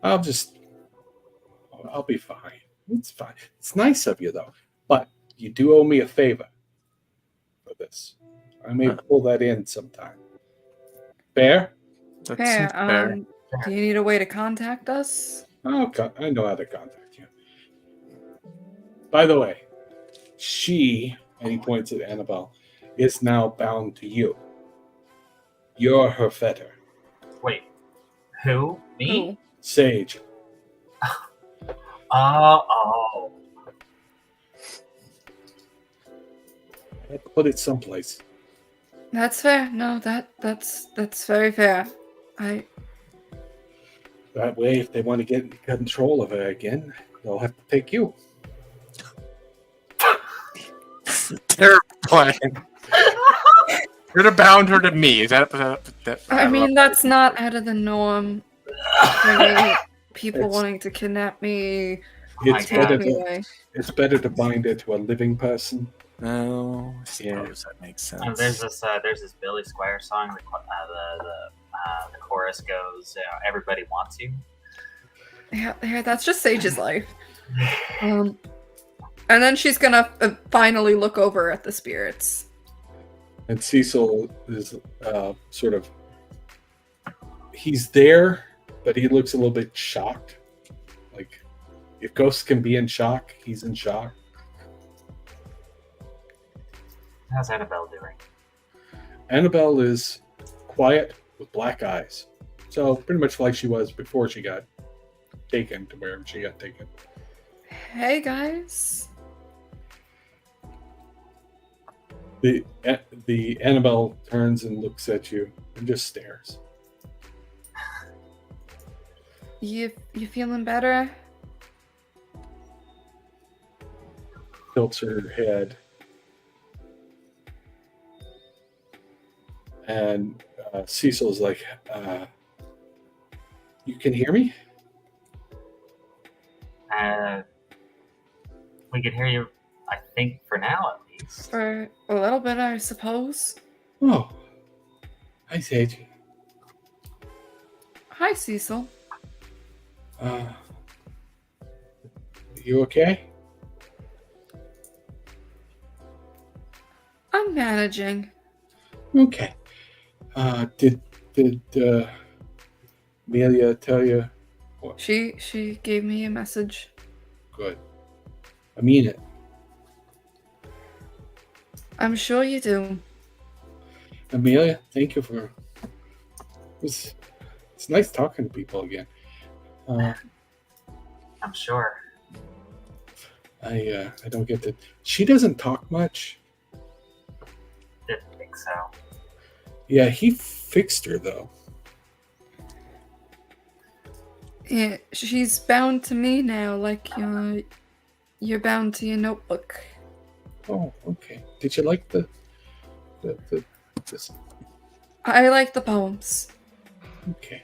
I'll be fine. It's fine. It's nice of you, though. But you do owe me a favor for this. I may pull that in sometime. Fair? That Fair. seems fair. Do you need a way to contact us? I know how to contact you. By the way, she, and he points at Annabelle, is now bound to you. You're her fetter. Wait, who? Me? Ooh. Sage. Oh. I had to put it someplace. That's fair. No, that's very fair. That way, if they want to get control of her again, they'll have to take you. Terrible plan. You're gonna bound her to me. Is that? I mean, that's not out of the norm. For me, people It's- wanting to kidnap me, It's God. better, take me to, away. it's better to bind her to a living person. No, I suppose that makes sense. There's this Billy Squire song. The chorus goes, "Everybody wants you." Yeah, that's just Sage's life. And then she's gonna finally look over at the spirits. And Cecil is sort of... He's there, but he looks a little bit shocked. Like, if ghosts can be in shock, he's in shock. How's Annabelle doing? Annabelle is quiet with black eyes. So, pretty much like she was before she got taken to wherever she got taken. Hey guys. The Annabelle turns and looks at you and just stares. You feeling better? Tilts her head. And Cecil's like, you can hear me? We can hear you, I think, for now at least. For a little bit, I suppose. Oh, hi, Sage. Hi, Cecil. You okay? I'm managing. Okay. Did Amelia tell you? She gave me a message. Good. I mean it. I'm sure you do. Amelia, thank you for... It's nice talking to people again. I'm sure. I don't get to... She doesn't talk much. Didn't think so. Yeah, he fixed her, though. Yeah, she's bound to me now, like you're bound to your notebook. Oh, okay. Did you like the this? I like the poems. Okay.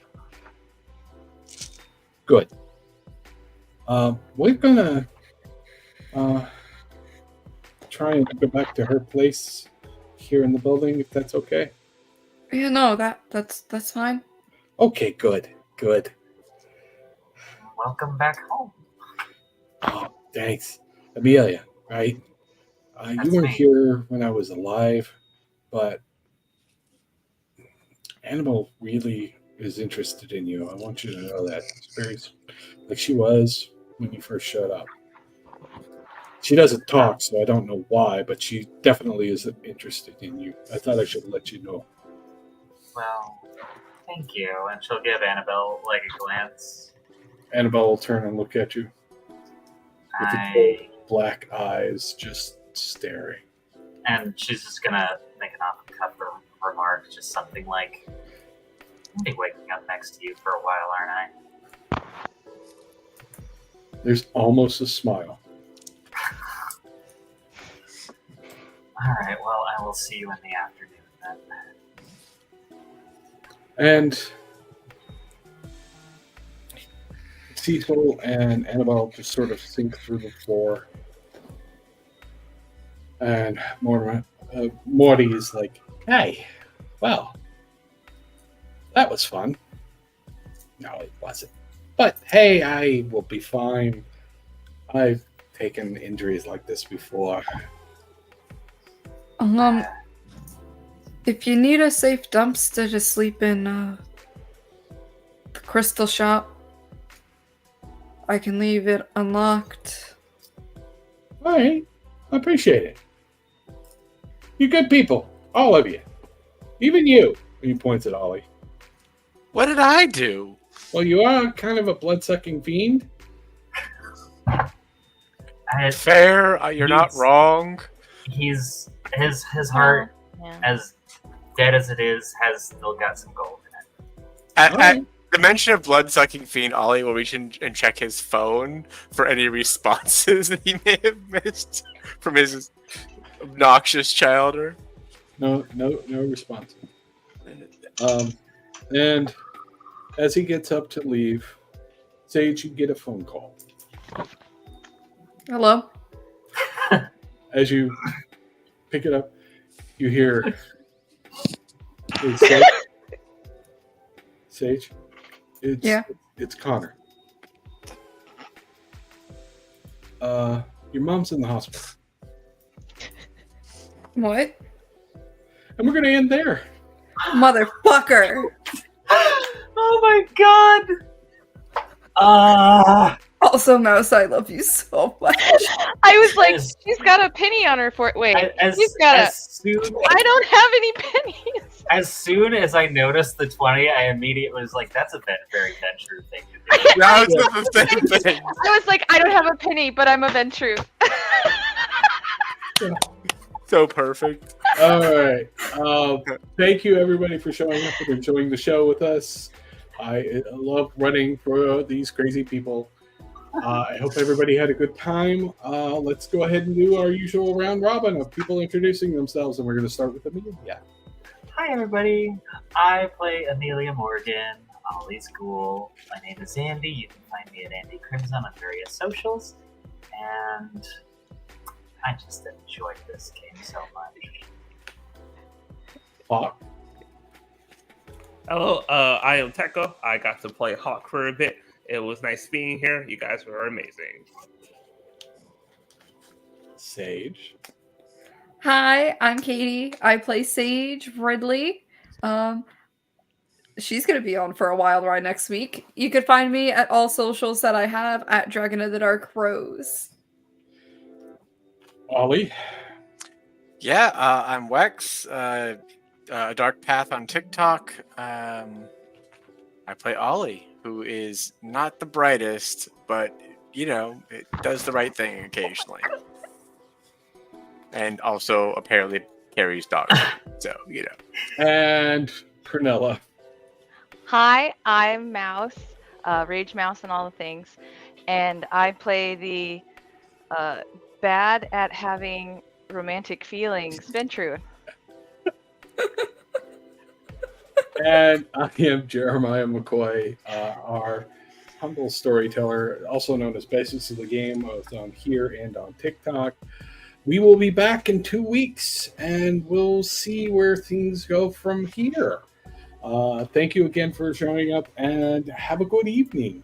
Good. We're gonna try and go back to her place here in the building, if that's okay. Yeah, no, that's fine. Okay, good. Welcome back home. Oh, thanks. Amelia, right? That's You weren't me. here when I was alive, but Annabelle really is interested in you. I want you to know that. It's very, like she was when you first showed up. She doesn't talk, so I don't know why, but she definitely is interested in you. I thought I should let you know. Well, thank you. And she'll give Annabelle like a glance. Annabelle will turn and look at you with the I cold black eyes just staring. and she's just gonna make an off-the-cuff remark, just something like, "I'll be waking up next to you for a while, aren't I?" There's almost a smile. All right. Well, I will see you in the afternoon then. And Cecil and Annabelle just sort of sink through the floor. And Morty is like, hey, well, that was fun. No, it wasn't. But hey, I will be fine. I've taken injuries like this before. If you need a safe dumpster to sleep in, the crystal shop, I can leave it unlocked. All right. I appreciate it. You're good people. All of you. Even you. And he points at Ollie. What did I do? Well, you are kind of a blood-sucking fiend. Fair, you're not He's- wrong. He's his heart, Yeah. as dead as it is, has still got some gold in it. At, All at right. the mention of blood-sucking fiend, Ollie will reach in and check his phone for any responses that he may have missed from his obnoxious childer. No response. And as he gets up to leave, Sage, you get a phone call. Hello? As you pick it up, you hear it's Sage. Sage, it's Connor. Your mom's in the hospital, What? and we're gonna end there. Motherfucker! Oh my god! Also, Mouse, I love you so much. I was like, Yes. she's got a penny on her for wait. As, she's got as, soon, I don't have any pennies. as soon as I noticed the 20, I immediately was like, "That's a very Ventrue thing to do." That was the same thing. I was like, I don't have a penny, but I'm a Ventrue. So perfect. All right. Thank you, everybody, for showing up and enjoying the show with us. I love running for these crazy people. I hope everybody had a good time. Let's go ahead and do our usual round robin of people introducing themselves, and we're going to start with Amelia. Hi, everybody. I play Amelia Morgan, Ollie's Ghoul. My name is Andi. You can find me at Andi Crimson on various socials. And I just enjoyed this game so much. Hawk. Hello, I am Techo. I got to play Hawk for a bit. It was nice being here. You guys were amazing. Sage. Hi, I'm Katie. I play Sage Ridley. She's going to be on for a wild ride next week. You can find me at all socials that I have at DragonOfTheDarkRose. Ollie. Yeah, I'm Wex. A Dark Path on TikTok. I play Ollie, who is not the brightest, but it does the right thing occasionally, and also apparently carries dogs. So And Prunella. Hi, I'm Mouse, RageMouxe and all the things, and I play the bad at having romantic feelings Ventrue. And I am Jeremiah McCoy, our humble storyteller, also known as Basis of the Game, both on here and on TikTok. We will be back in 2 weeks, and we'll see where things go from here. Thank you again for showing up, and have a good evening.